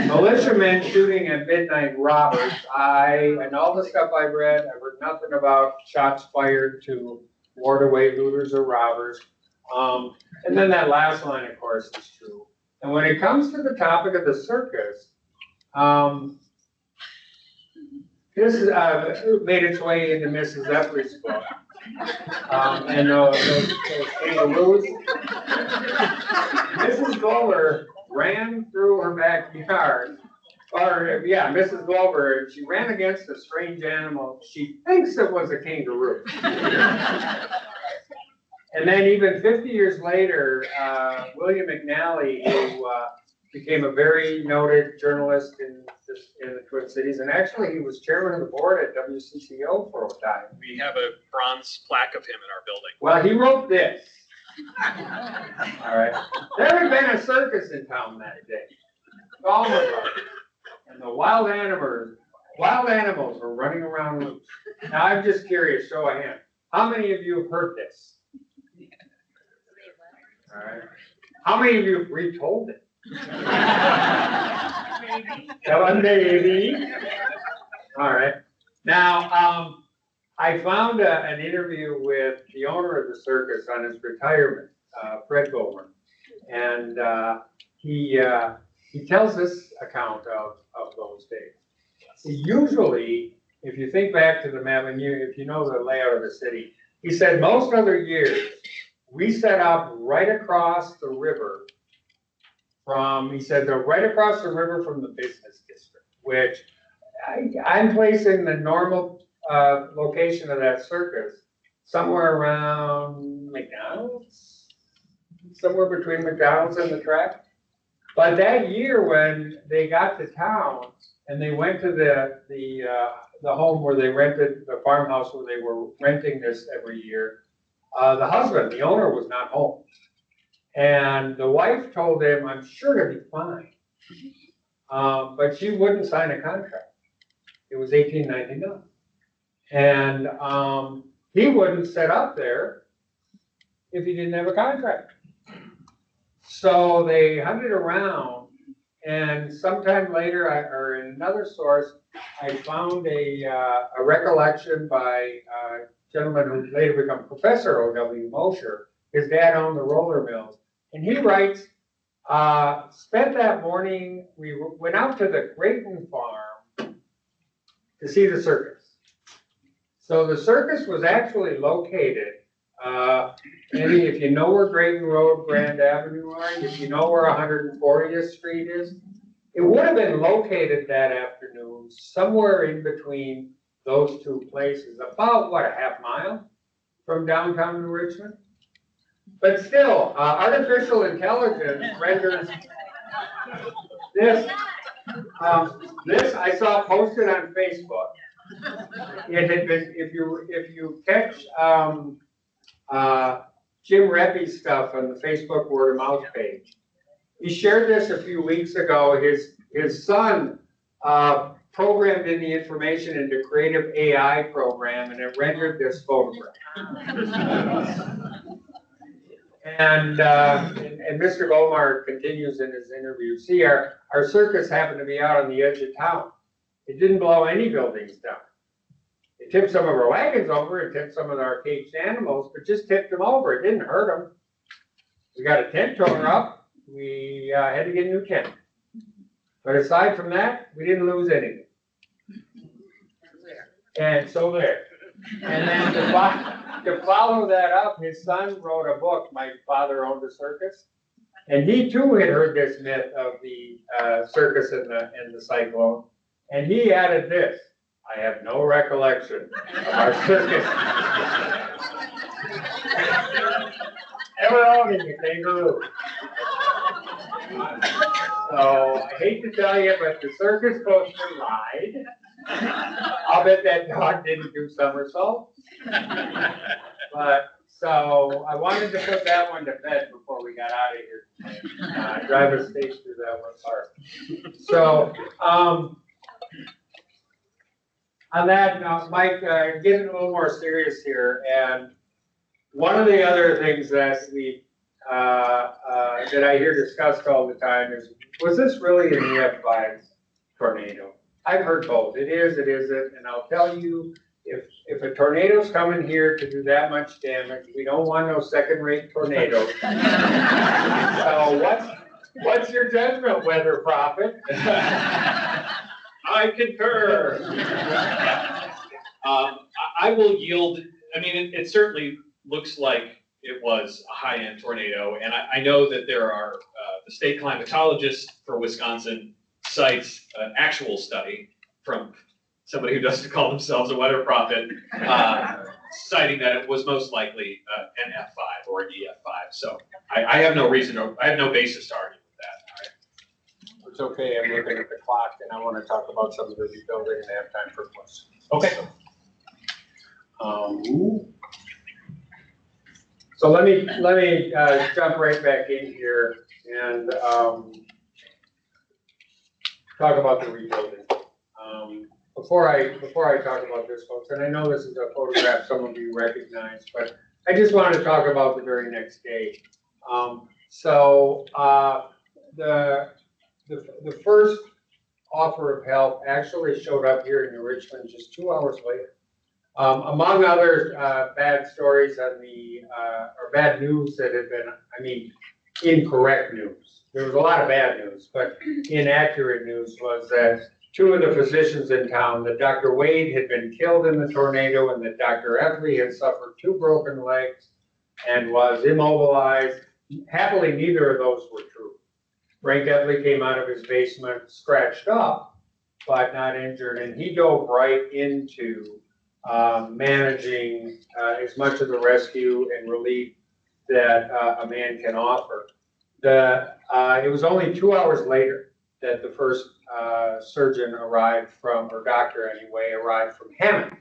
Militiamen shooting at midnight robbers. And all the stuff I've read, I've heard nothing about shots fired to ward away looters or robbers. And then that last line, of course, is true. And when it comes to the topic of the circus, this made its way into Mrs. Eppley's book. And those kangaroos. Mrs. Glover ran through her backyard, Mrs. Glover, she ran against a strange animal. She thinks it was a kangaroo. And then even 50 years later, William McNally, who became a very noted journalist in the Twin Cities, and actually he was chairman of the board at WCCO for a time. We have a bronze plaque of him in our building. Well, he wrote this. All right. There had been a circus in town that day. And the wild animals were running around loose. Now I'm just curious, show of hands. How many of you have heard this? All right. How many of you have retold it? Maybe. All right. Now, I found an interview with the owner of the circus on his retirement, Fred Goldman, and he tells this account of those days. See, usually, if you think back to the map, and if you know the layout of the city, he said most other years we set up right across the river from, he said, they're right across the river from the business district, which I'm placing the normal location of that circus somewhere around McDonald's, somewhere between McDonald's and the track. But that year when they got to town and they went to the home where they rented, the farmhouse where they were renting this every year, the husband, the owner, was not home. And the wife told him, I'm sure it'll be fine. But she wouldn't sign a contract. It was 1899. And he wouldn't set up there if he didn't have a contract. So they hunted around, and sometime later, or in another source, I found a recollection by a gentleman who later became Professor O.W. Mosher. His dad owned the roller mills. And he writes, spent that morning, we went out to the Grayton farm to see the circus. So the circus was actually located, maybe if you know where Grayton Road, Grand Avenue are, if you know where 140th Street is, it would have been located that afternoon somewhere in between those two places, about, what, a half mile from downtown New Richmond? But still, artificial intelligence renders this, this I saw posted on Facebook. It had been, if you catch Jim Reppy's stuff on the Facebook word of mouth page, he shared this a few weeks ago. His son programmed in the information into Creative AI program, and it rendered this photograph. And Mr. Gomar continues in his interview. See, our circus happened to be out on the edge of town. It didn't blow any buildings down. It tipped some of our wagons over, it tipped some of our caged animals, but just tipped them over. It didn't hurt them. We got a tent torn up. We had to get a new tent. But aside from that, we didn't lose anything. And so there. And then to follow that up, his son wrote a book, My Father Owned a Circus. And he too had heard this myth of the circus and the cyclone. And he added this, I have no recollection of our circus ever owning a kangaroo. So I hate to tell you, but the circus coaster lied. I'll bet that dog didn't do somersaults. But so I wanted to put that one to bed before we got out of here today. Drive a stage through that one part. So on that note, Mike, getting a little more serious here, and one of the other things that we that I hear discussed all the time is, was this really an EF5 tornado? I've heard both. It is, it isn't, and I'll tell you, if a tornado's coming here to do that much damage, we don't want no second-rate tornadoes. So what's your judgment, weather prophet? I concur. I will yield. I mean, it certainly looks like it was a high-end tornado, and I know that there are the state climatologist for Wisconsin cites an actual study from somebody who doesn't call themselves a weather prophet, citing that it was most likely an F5 or an EF5. So I have no reason, I have no basis to argue with that. It's okay, I'm looking at the clock and I want to talk about some of the rebuilding and have time for questions. Okay. So let me jump right back in here and talk about the rebuilding. Before I talk about this, folks, and I know this is a photograph some of you recognize, but I just want to talk about the very next day. The first offer of help actually showed up here in New Richmond just 2 hours later. Among other bad stories on the, or bad news that had been, I mean, incorrect news. There was a lot of bad news, but inaccurate news was that two of the physicians in town, that Dr. Wade had been killed in the tornado and that Dr. Effley had suffered 2 broken legs. and was immobilized. Happily, neither of those were true. Frank Epley came out of his basement scratched up, but not injured, and he dove right into managing as much of the rescue and relief that a man can offer. It was only 2 hours later that the first surgeon arrived from, or doctor anyway, arrived from Hammond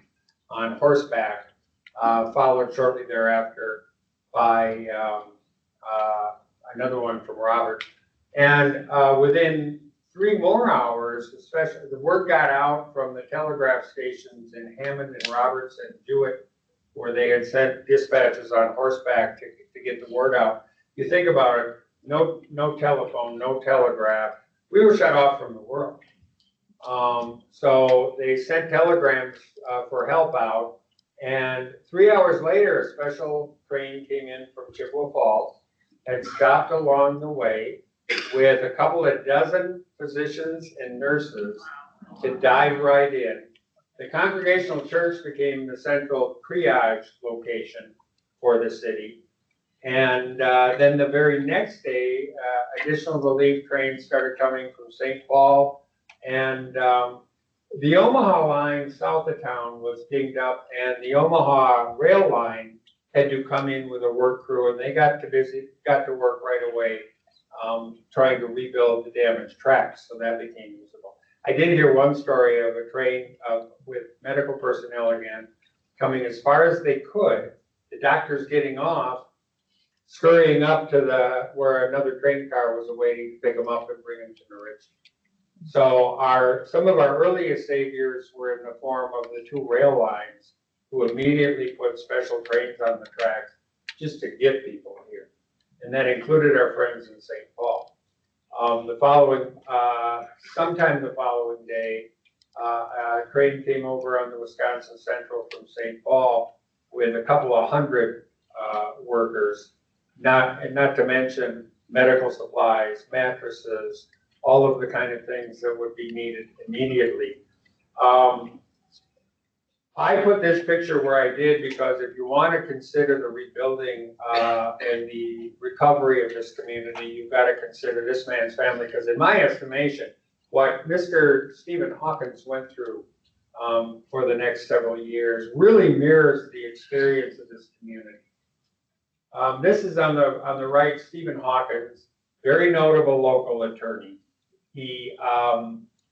on horseback, followed shortly thereafter by another one from Robert. And within 3 more hours, especially, the word got out from the telegraph stations in Hammond and Roberts and Jewett, where they had sent dispatches on horseback to get the word out. You think about it, no telephone, no telegraph. We were shut off from the world. So they sent telegrams for help out, and 3 hours later, a special train came in from Chippewa Falls, had stopped along the way with a couple of dozen physicians and nurses to dive right in. The Congregational Church became the central triage location for the city. And then the very next day, additional relief trains started coming from St. Paul. And the Omaha line south of town was dinged up, and the Omaha rail line had to come in with a work crew, and they got to work right away trying to rebuild the damaged tracks, so that became usable. I did hear one story of a train with medical personnel again coming as far as they could, the doctors getting off, scurrying up to where another train car was awaiting to pick them up and bring them to Richmond. So some of our earliest saviors were in the form of the 2 rail lines, who immediately put special trains on the tracks just to get people here. And that included our friends in St. Paul. Sometime the following day, a train came over on the Wisconsin Central from St. Paul with a couple of hundred workers, not to mention medical supplies, mattresses, all of the kind of things that would be needed immediately. I put this picture where I did because if you want to consider the rebuilding and the recovery of this community, you've got to consider this man's family, because in my estimation, what Mr. Stephen Hawkins went through for the next several years really mirrors the experience of this community. This is on the right, Stephen Hawkins, very notable local attorney. He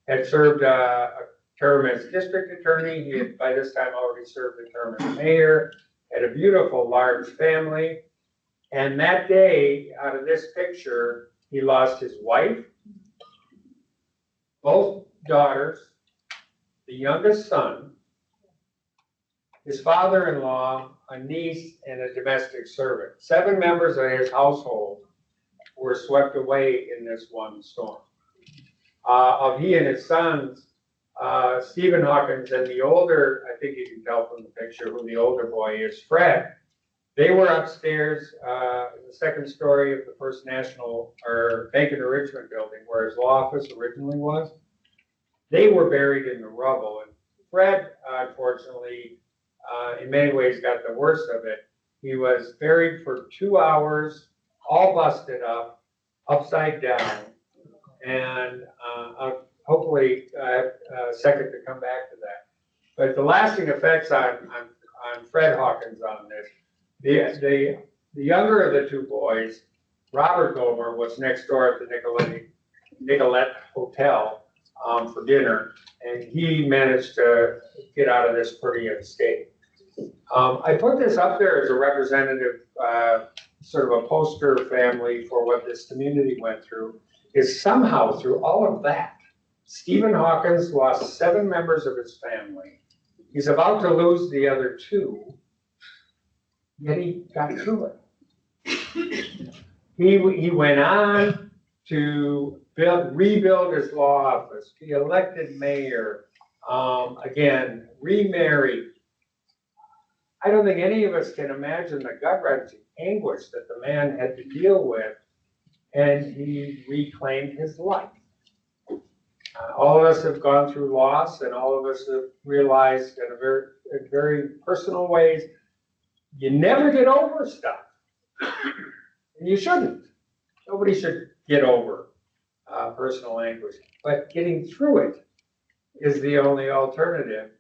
had served a term as district attorney. He had by this time already served a term as mayor, had a beautiful large family. And that day, out of this picture, he lost his wife, both daughters, the youngest son, his father-in-law, a niece, and a domestic servant. 7 members of his household were swept away in this one storm. Of he and his sons, Stephen Hawkins and the older, I think you can tell from the picture who the older boy is, Fred, they were upstairs in the 2nd story of the First National or Bank of Richmond building where his law office originally was. They were buried in the rubble, and Fred, unfortunately, in many ways got the worst of it. He was buried for 2 hours, all busted up, upside down, and hopefully a second to come back to that. But the lasting effects on Fred Hawkins on this, the younger of the 2 boys, Robert Gomer, was next door at the Nicolette Hotel for dinner, and he managed to get out of this pretty unscathed. I put this up there as a representative, sort of a poster family for what this community went through, is somehow through all of that, Stephen Hawkins lost 7 members of his family. He's about to lose the other 2, yet he got through it. He went on to rebuild his law office, be elected mayor, again, remarried. I don't think any of us can imagine the gut-wrenching anguish that the man had to deal with, and he reclaimed his life. All of us have gone through loss, and all of us have realized in very personal ways, you never get over stuff. And you shouldn't. Nobody should get over personal anguish, but getting through it is the only alternative.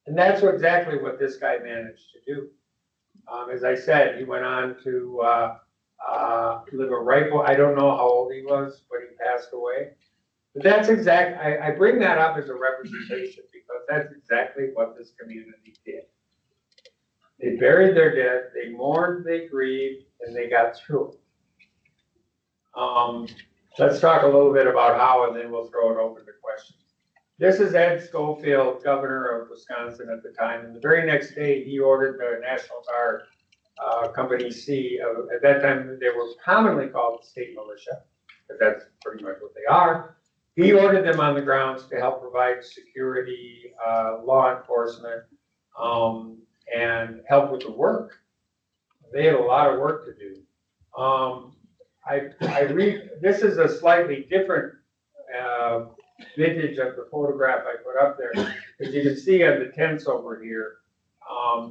And that's exactly what this guy managed to do. As I said, he went on to live a rifle. I don't know how old he was when he passed away. But that's I bring that up as a representation because that's exactly what this community did. They buried their dead, they mourned, they grieved, and they got through it. Let's talk a little bit about how, and then we'll throw it open to questions. This is Ed Schofield, governor of Wisconsin at the time, and the very next day he ordered the National Guard, Company C. At that time they were commonly called the state militia, but that's pretty much what they are. He ordered them on the grounds to help provide security, law enforcement, and help with the work. They had a lot of work to do. This is a slightly different vintage of the photograph I put up there. As you can see on the tents over here,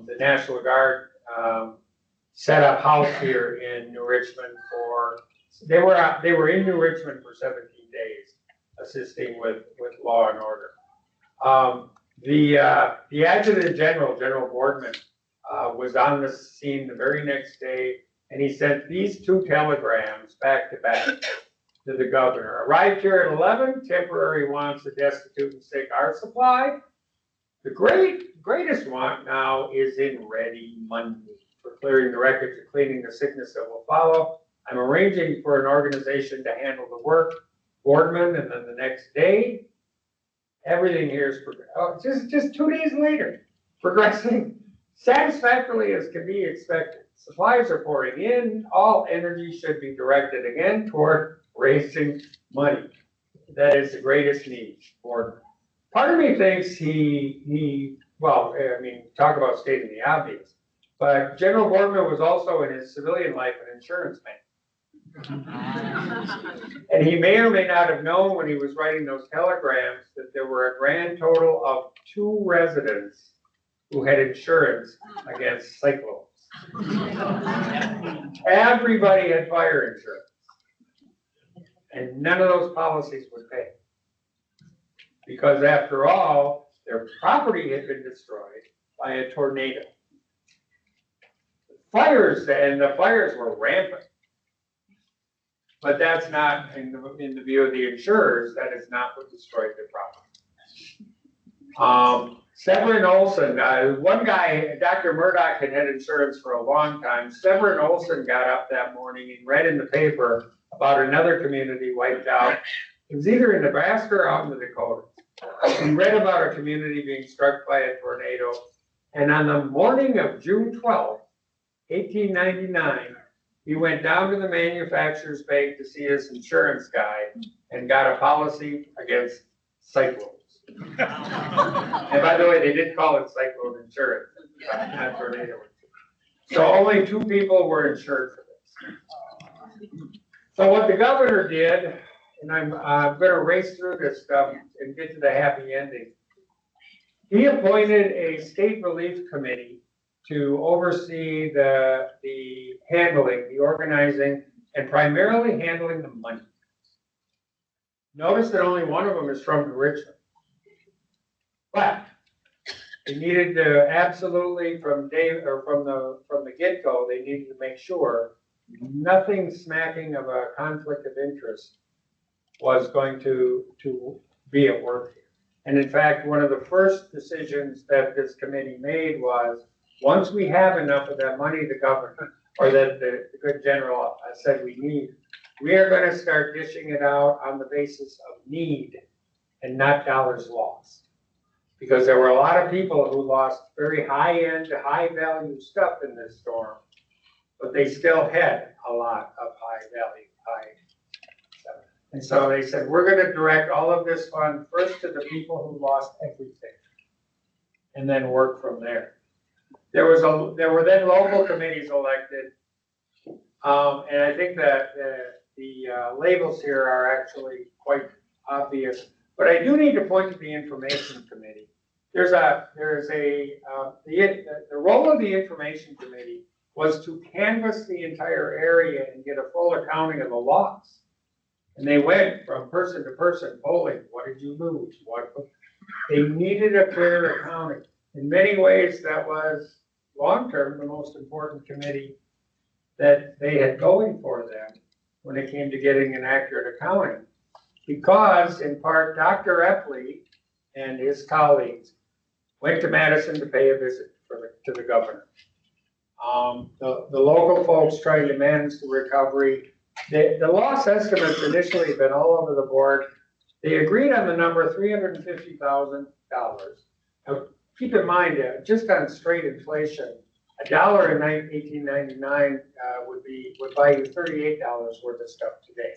the National Guard set up house here in New Richmond they were in New Richmond for 17 days, assisting with law and order. The Adjutant General, General Boardman, was on the scene the very next day, and he sent these two telegrams back to back to the governor. Arrived here at 11, temporary wants the destitute and sick are supplied. The greatest want now is in ready Monday for clearing the wreckage and cleaning the sickness that will follow. I'm arranging for an organization to handle the work, Boardman, and then the next day, everything here is just 2 days later, progressing satisfactorily as can be expected. Supplies are pouring in. All energy should be directed again toward raising money. That is the greatest need for. Part of me thinks well, I mean, talk about stating the obvious, but General Boardman was also in his civilian life an insurance man. And he may or may not have known when he was writing those telegrams that there were a grand total of 2 residents who had insurance against cyclones. Everybody had fire insurance. And none of those policies would pay. Because after all, their property had been destroyed by a tornado. The fires were rampant. But that's not, in the view of the insurers, that is not what destroyed their property. Severin Olson, one guy, Dr. Murdoch had insurance for a long time. Severin Olson got up that morning and read in the paper about another community wiped out. It was either in Nebraska or out in the Dakotas. He read about a community being struck by a tornado. And on the morning of June 12, 1899, he went down to the manufacturer's bank to see his insurance guy and got a policy against cyclones. And by the way, they did call it cyclone insurance, not tornado insurance. So only 2 people were insured for this. So what the governor did, and I'm going to race through this stuff and get to the happy ending. He appointed a state relief committee to oversee the handling, the organizing, and primarily handling the money. Notice that only one of them is from Richmond. But they needed to absolutely from the get-go, they needed to make sure nothing smacking of a conflict of interest was going to be at work here. And in fact, one of the first decisions that this committee made was, once we have enough of that money, the governor, or that the good general said we are going to start dishing it out on the basis of need and not dollars lost. Because there were a lot of people who lost very high-end, high-value stuff in this storm, but they still had a lot of high-value, stuff. And so they said, we're going to direct all of this fund first to the people who lost everything, and then work from there. There were then local committees elected, and I think that the labels here are actually quite obvious. But I do need to point to the information committee. The role of the information committee was to canvass the entire area and get a full accounting of the loss. And they went from person to person polling, what did you lose? They needed a clear accounting. In many ways, that was long-term the most important committee that they had going for them when it came to getting an accurate accounting. Because in part, Dr. Epley and his colleagues went to Madison to pay a visit to the governor. The local folks trying to manage the recovery. The loss estimates initially had been all over the board. They agreed on the number $350,000. Now, keep in mind, just on straight inflation, $1 in 1899 would buy you $38 worth of stuff today.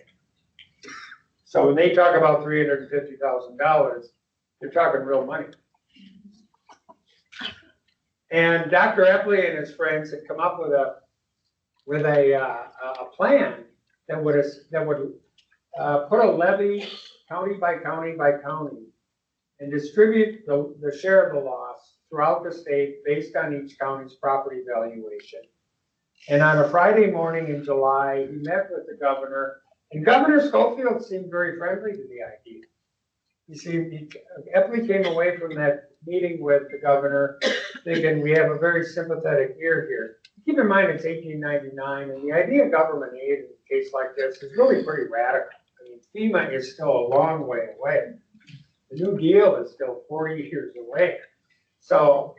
So when they talk about $350,000, they're talking real money. And Dr. Epley and his friends had come up with a plan that would put a levy county by county by county and distribute the share of the loss throughout the state based on each county's property valuation. And on a Friday morning in July, he met with the governor, and Governor Schofield seemed very friendly to the idea. Epley came away from that meeting with the governor thinking we have a very sympathetic ear here. Keep in mind it's 1899, and the idea of government aid in a case like this is really pretty radical. I mean, FEMA is still a long way away. The New Deal is still 40 years away. So,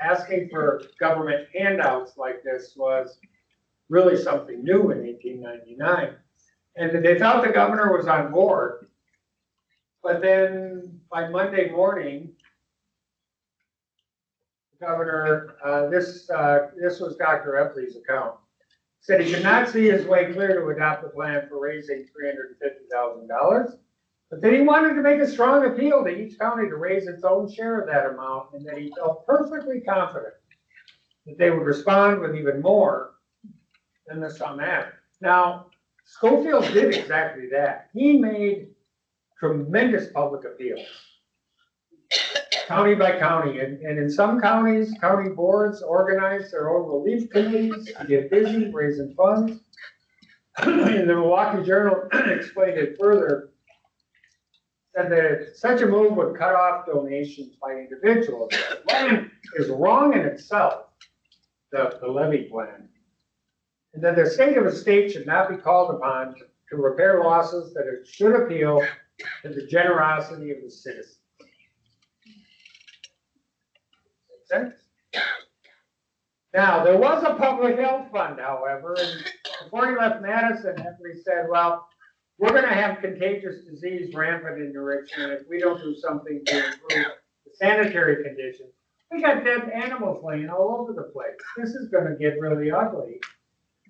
asking for government handouts like this was really something new in 1899. And they thought the governor was on board. But then by Monday morning, the governor, this was Dr. Epley's account, said he could not see his way clear to adopt the plan for raising $350,000. But then he wanted to make a strong appeal to each county to raise its own share of that amount, and that he felt perfectly confident that they would respond with even more than the sum added. Now, Schofield did exactly that. He made tremendous public appeals, county by county, and in some counties, county boards organized their own relief committees to get busy raising funds. And the Milwaukee Journal explained it further, said that such a move would cut off donations by individuals. The plan is wrong in itself, the levy plan, and that the state of a state should not be called upon to repair losses, that it should appeal to the generosity of the citizens. Make sense? Now, there was a public health fund, however, and before he left Madison, Epley said, well, we're going to have contagious disease rampant in Richmond if we don't do something to improve the sanitary conditions. We got dead animals laying all over the place. This is going to get really ugly.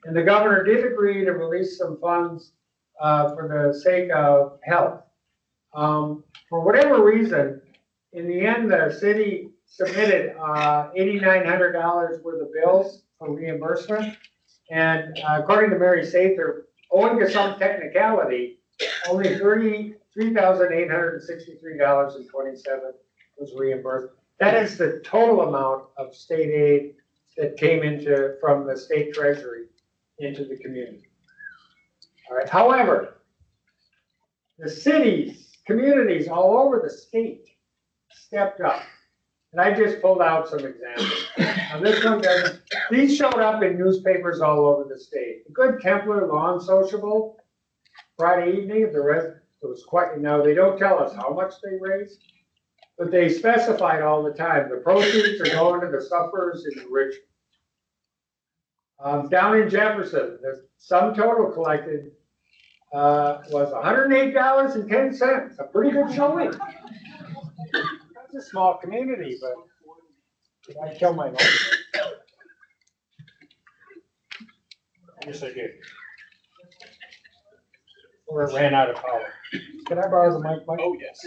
And the governor did agree to release some funds for the sake of health. For whatever reason, in the end, the city submitted $8,900 worth of bills for reimbursement. And according to Mary Sather, owing to some technicality, only $33,863.27 was reimbursed. That is the total amount of state aid that came from the state treasury into the community. All right. However, the cities, communities all over the state stepped up. And I just pulled out some examples. Now this one doesn't, these showed up in newspapers all over the state. The Good Templar Lawn Sociable, Friday evening, the rest, it was quite, now they don't tell us how much they raised, but they specified all the time, the proceeds are going to the sufferers in Richmond. Down in Jefferson, the sum total collected was $108.10, a pretty good showing. That's a small community, but did I kill my life? Yes, I did. Or it ran out of power. Can I borrow the mic, Mike? Oh, yes.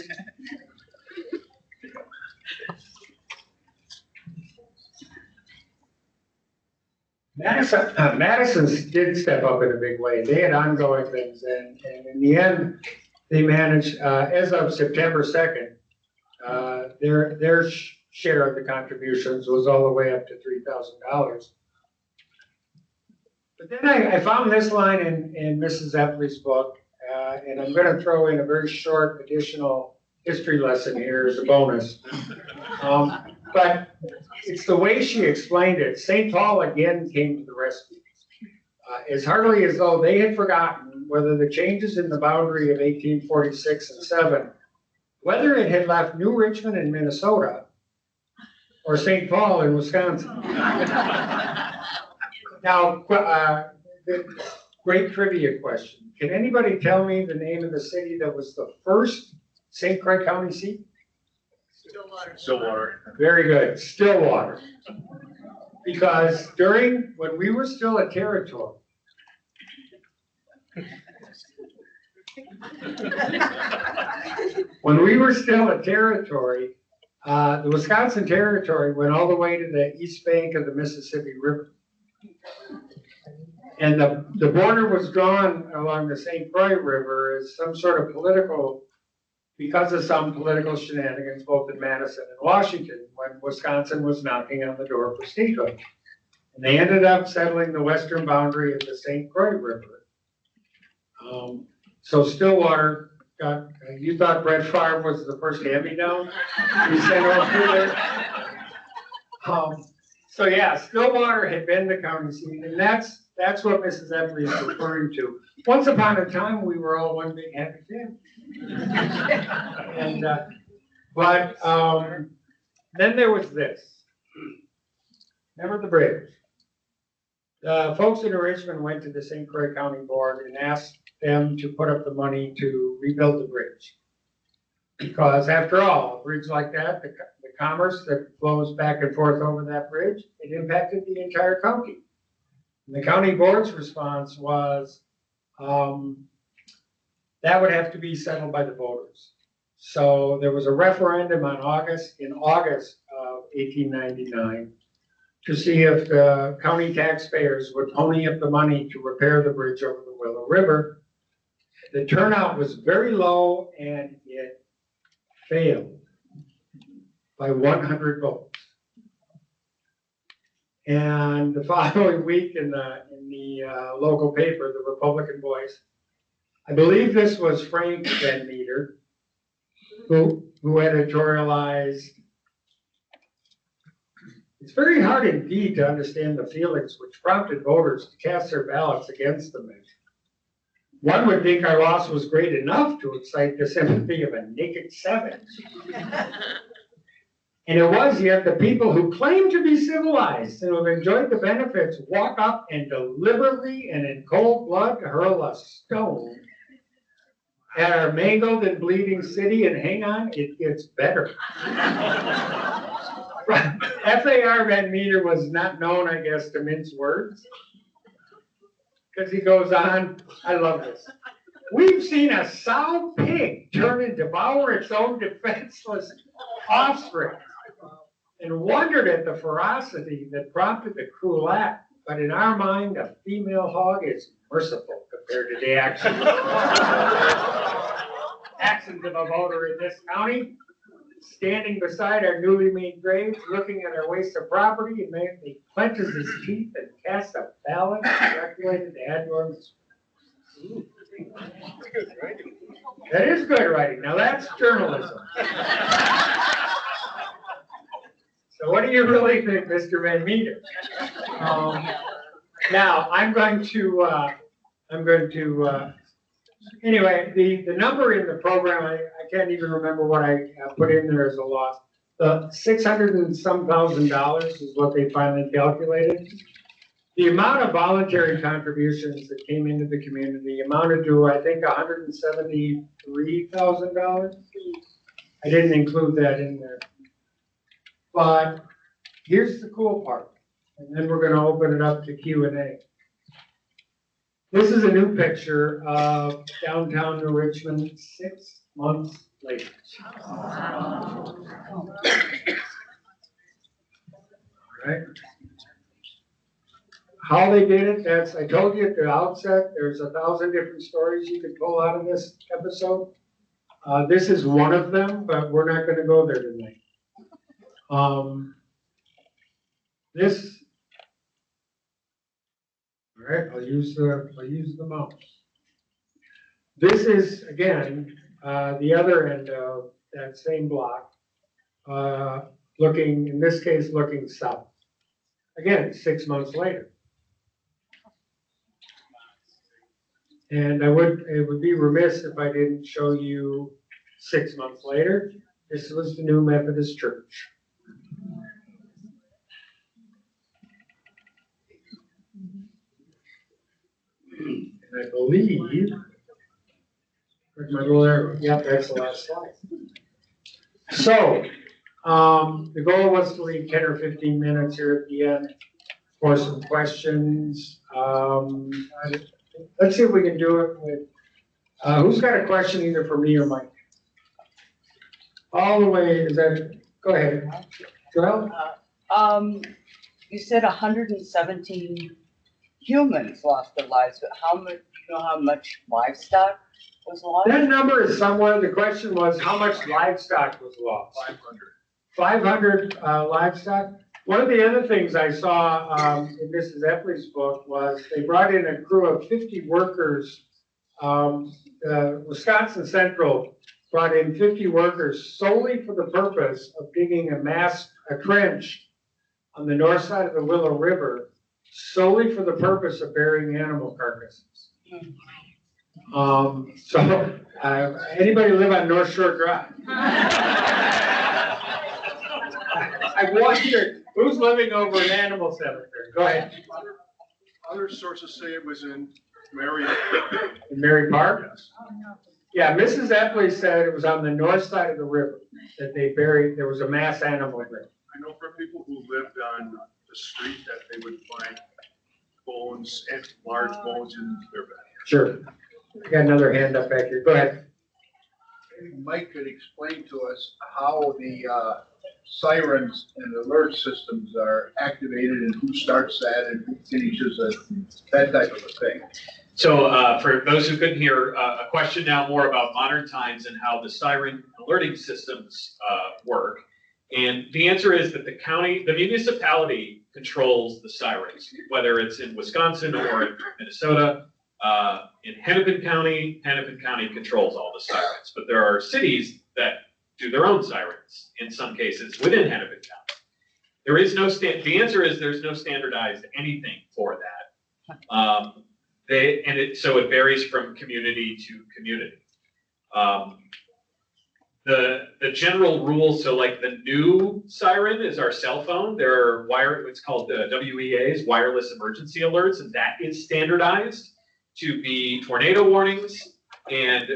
Madison did step up in a big way. They had ongoing things, and in the end, they managed, as of September 2nd, their share of the contributions was all the way up to $3,000. But then I found this line in Mrs. Epley's book, and I'm going to throw in a very short additional history lesson here as a bonus. But it's the way she explained it. St. Paul again came to the rescue. It's hardly as though they had forgotten whether the changes in the boundary of 1846 and 7, whether it had left New Richmond in Minnesota or St. Paul in Wisconsin. Now, the great trivia question. Can anybody tell me the name of the city that was the first St. Croix County seat? Stillwater. Very good, Stillwater. Because when we were still a territory, the Wisconsin Territory went all the way to the east bank of the Mississippi River. And the border was drawn along the St. Croix River as some sort of because of some political shenanigans both in Madison and Washington when Wisconsin was knocking on the door for statehood. And they ended up settling the western boundary of the St. Croix River. So Stillwater got, you thought Brett Favre was the first hand-me-down? You sent over there? So yeah, Stillwater had been the county seat, and that's what Mrs. Epley is referring to. Once upon a time, we were all one big happy family. And then there was this. Remember the bridge? The folks in Richmond went to the St. Croix County Board and asked them to put up the money to rebuild the bridge. Because after all, a bridge like that, the commerce that flows back and forth over that bridge, it impacted the entire county. And the county board's response was, that would have to be settled by the voters. So there was a referendum in August of 1899 to see if the county taxpayers would pony up the money to repair the bridge over the Willow River. The turnout was very low and it failed by 100 votes. And the following week in the local paper, the Republican Voice, I believe this was Frank Van Meter, who editorialized, it's very hard indeed to understand the feelings which prompted voters to cast their ballots against the measure. One would think our loss was great enough to excite the sympathy of a naked savage. And it was, yet the people who claim to be civilized and who have enjoyed the benefits walk up and deliberately and in cold blood hurl a stone at our mangled and bleeding city, and hang on, it gets better. F.A.R. Van Meter was not known, I guess, to mince words. Because he goes on, I love this. We've seen a sow pig turn and devour its own defenseless offspring, and wondered at the ferocity that prompted the cruel act. But in our mind, a female hog is merciful compared to the actions of a voter in this county, standing beside our newly made graves, looking at our waste of property, and he clenches his teeth and casts a ballot calculated to add to our misery. That is good writing. Now that's journalism. So what do you really think, Mr. Van Meter? Now I'm going to anyway, the number in the program, I can't even remember what I put in there as a loss. The $600 and some thousand is what they finally calculated. The amount of voluntary contributions that came into the community amounted to, I think, $173,000. I didn't include that in there. But here's the cool part, and then we're going to open it up to Q&A. This is a new picture of downtown New Richmond 6 months later. All right. How they did it, I told you at the outset, there's 1,000 different stories you could pull out of this episode. This is one of them, but we're not going to go there tonight. All All right, I'll use the mouse. This is, again, the other end of that same block, looking, in this case, looking south. Again, 6 months later. And it would be remiss if I didn't show you 6 months later. This was the new Methodist Church. And I believe, where's my little arrow? Yep, that's the last slide. So, the goal was to leave 10 or 15 minutes here at the end for some questions. Let's see if we can do it with, who's got a question either for me or Mike? All the way, go ahead. Joel? You said 117 humans lost their lives, but do you know how much livestock was lost? That number is somewhere, the question was how much livestock was lost? 500 livestock. One of the other things I saw in Mrs. Epley's book was they brought in a crew of 50 workers. Wisconsin Central brought in 50 workers solely for the purpose of digging a trench on the north side of the Willow River, solely for the purpose of burying animal carcasses. Anybody live on North Shore Drive? I wondered who's living over an animal cemetery. Go ahead. Other sources say it was in Mary. In Mary Park? Yes. Yeah, Mrs. Epley said it was on the north side of the river that they buried, there was a mass animal grave. I know from people who lived on the street that they would find bones and large bones in their backyard. Sure. I got another hand up back here. Go ahead. Maybe Mike could explain to us how the sirens and alert systems are activated and who starts that and who finishes it, that type of a thing. So for those who couldn't hear, a question now more about modern times and how the siren alerting systems work. And the answer is that the municipality controls the sirens, whether it's in Wisconsin or in Minnesota. In Hennepin County controls all the sirens, but there are cities that do their own sirens in some cases within Hennepin County. There is no the answer is there's no standardized anything for that. So it varies from community to community. The general rule, so like the new siren is our cell phone. There are it's called WEAs, wireless emergency alerts, and that is standardized to be tornado warnings and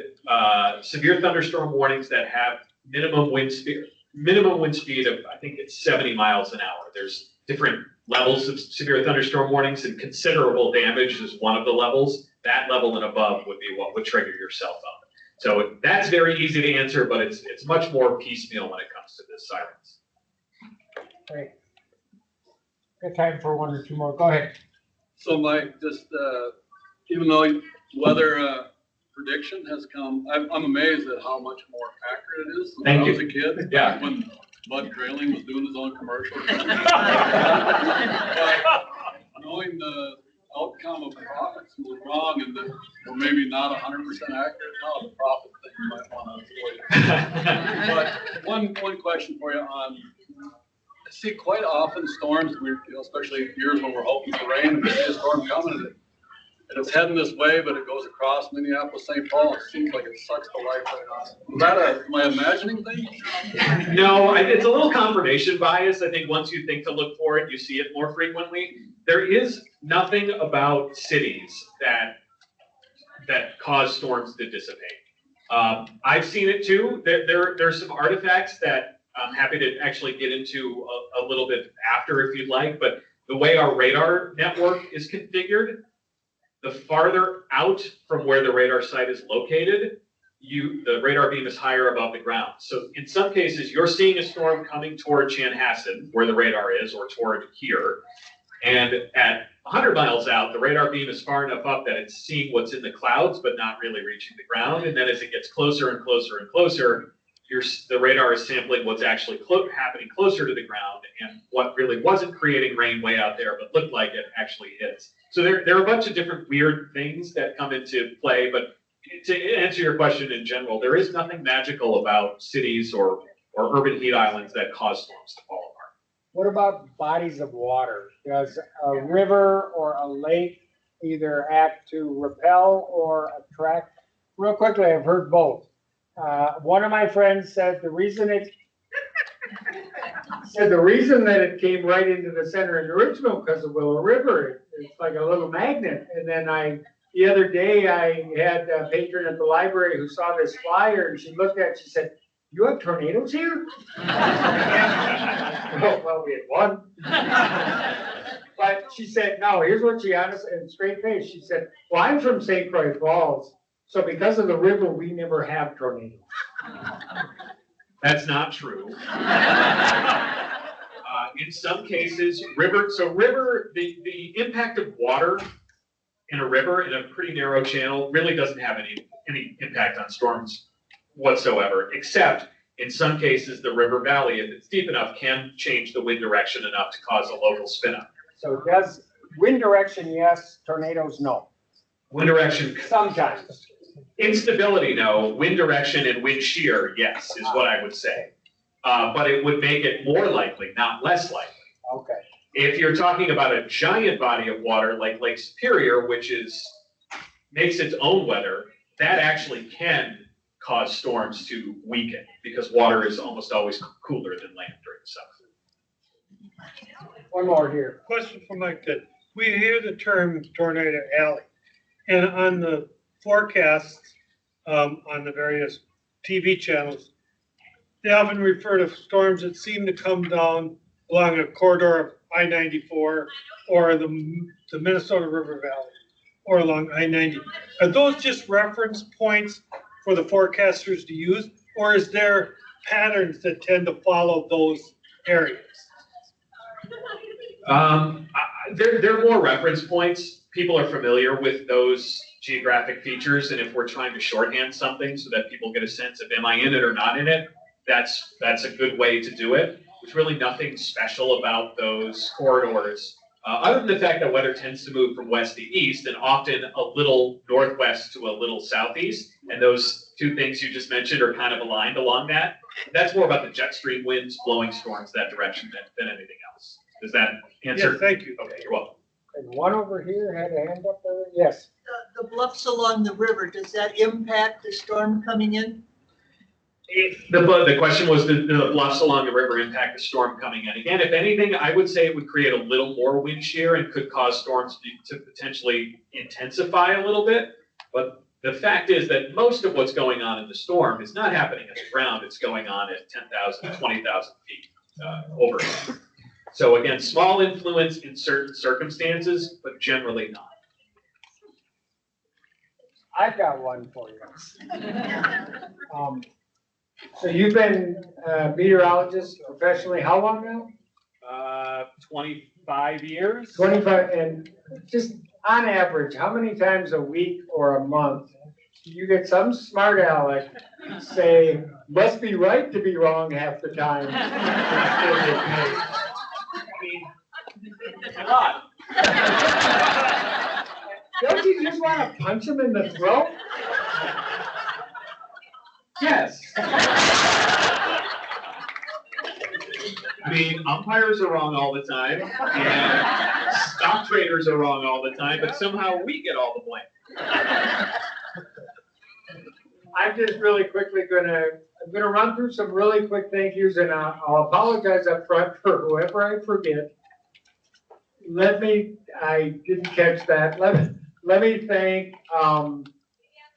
severe thunderstorm warnings that have minimum wind speed of, I think it's 70 miles an hour. There's different levels of severe thunderstorm warnings, and considerable damage is one of the levels. That level and above would be what would trigger your cell phone. So that's very easy to answer, but it's much more piecemeal when it comes to the sirens. Great. Got time for one or two more. Go ahead. So Mike, just even though weather prediction has come, I'm amazed at how much more accurate it is than when I was a kid. Yeah. When Bud Grayling was doing his own commercial. But knowing the outcome of profits was wrong and that we're maybe not 100% accurate now, the profit thing you might want to avoid. But one question for you on, I see quite often storms, especially years when we're hoping for rain, and we see a storm coming, and it's heading this way, but it goes across Minneapolis, St. Paul. It seems like it sucks the life right off. Is that am I imagining things? No, it's a little confirmation bias. I think once you think to look for it, you see it more frequently. There is nothing about cities that cause storms to dissipate. I've seen it too. There's some artifacts that I'm happy to actually get into a little bit after if you'd like, but the way our radar network is configured, the farther out from where the radar site is located, the radar beam is higher above the ground. So in some cases, you're seeing a storm coming toward Chanhassen, where the radar is, or toward here. And at 100 miles out, the radar beam is far enough up that it's seeing what's in the clouds, but not really reaching the ground. And then as it gets closer and closer and closer, the radar is sampling what's actually happening closer to the ground, and what really wasn't creating rain way out there, but looked like it actually is. So there are a bunch of different weird things that come into play, but to answer your question in general, there is nothing magical about cities or urban heat islands that cause storms to fall apart. What about bodies of water? Does a river or a lake either act to repel or attract? Real quickly, I've heard both. One of my friends said the reason that it came right into the center of Richmond because of Willow River. It's like a little magnet. And then the other day I had a patron at the library who saw this flyer and she looked at it, she said, "You have tornadoes here?" Well, we had one. But she said, no, here's what she honest and straight face. She said, well, I'm from St. Croix Falls. So because of the river, we never have tornadoes. That's not true. In some cases, the impact of water in a river in a pretty narrow channel really doesn't have any impact on storms whatsoever, except in some cases, the river valley, if it's deep enough, can change the wind direction enough to cause a local spin up. So does wind direction, yes, tornadoes, no? Wind direction, Sometimes. instability, no. Wind direction and wind shear, yes, is what I would say. But it would make it more likely, not less likely. Okay. If you're talking about a giant body of water like Lake Superior, which makes its own weather, that actually can cause storms to weaken because water is almost always cooler than land during the summer. One more here. Question for Mike. That we hear the term tornado alley, and on the forecasts on the various TV channels, they often refer to storms that seem to come down along a corridor of I-94 or the Minnesota River Valley or along I-90. Are those just reference points for the forecasters to use, or is there patterns that tend to follow those areas? They're more reference points. People are familiar with those geographic features, and if we're trying to shorthand something so that people get a sense of am I in it or not in it, that's a good way to do it. There's really nothing special about those corridors, other than the fact that weather tends to move from west to east and often a little northwest to a little southeast, and those two things you just mentioned are kind of aligned along that. That's more about the jet stream winds blowing storms that direction than anything else. Does that answer? Yes, thank you. Okay, you're welcome. And one over here had a hand up there. Yes. The bluffs along the river, does that impact the storm coming in? The question was, the bluffs along the river impact the storm coming in? Again, if anything, I would say it would create a little more wind shear and could cause storms to potentially intensify a little bit. But the fact is that most of what's going on in the storm is not happening at the ground. It's going on at 10,000, 20,000 feet overhead. So again, small influence in certain circumstances, but generally not. I've got one for you. So you've been a meteorologist professionally how long now? 25 years. 25, and just on average, how many times a week or a month do you get some smart aleck say, must be right to be wrong half the time? A lot. Don't you just want to punch him in the throat? Yes. I mean, umpires are wrong all the time, and stock traders are wrong all the time, but somehow we get all the blame. I'm just really quickly I'm gonna run through some really quick thank yous, and I'll apologize up front for whoever I forget. I didn't catch that. Let me thank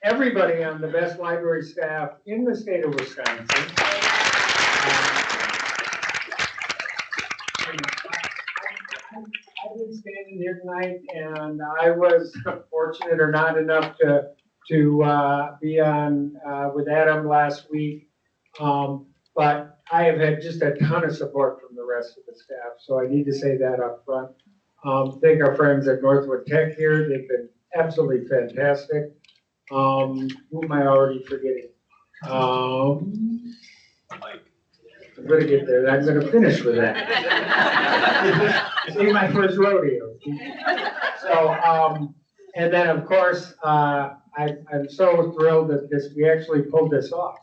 everybody on the best library staff in the state of Wisconsin. I've been standing here tonight, and I was fortunate or not enough to be on with Adam last week. But I have had just a ton of support from the rest of the staff, so I need to say that up front. Thank our friends at Northwood Tech here. They've been absolutely fantastic. Who am I already forgetting? I'm gonna get there, I'm gonna finish with that. This ain't my first rodeo. So, and then of course, I'm so thrilled that we actually pulled this off.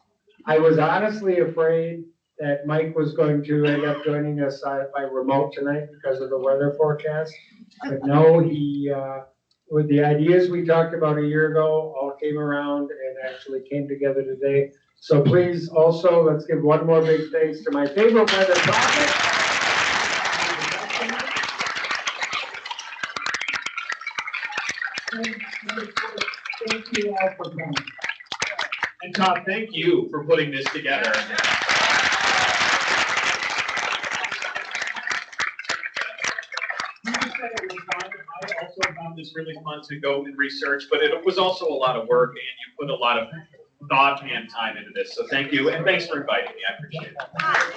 I was honestly afraid that Mike was going to end up joining us by remote tonight because of the weather forecast. But no, with the ideas we talked about a year ago, all came around and actually came together today. So please also, let's give one more big thanks to my favorite weather prophet. Thank you all for coming. And Todd, thank you for putting this together. I also found this really fun to go and research, but it was also a lot of work, and you put a lot of thought and time into this. So thank you, and thanks for inviting me. I appreciate it.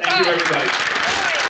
Thank you, everybody.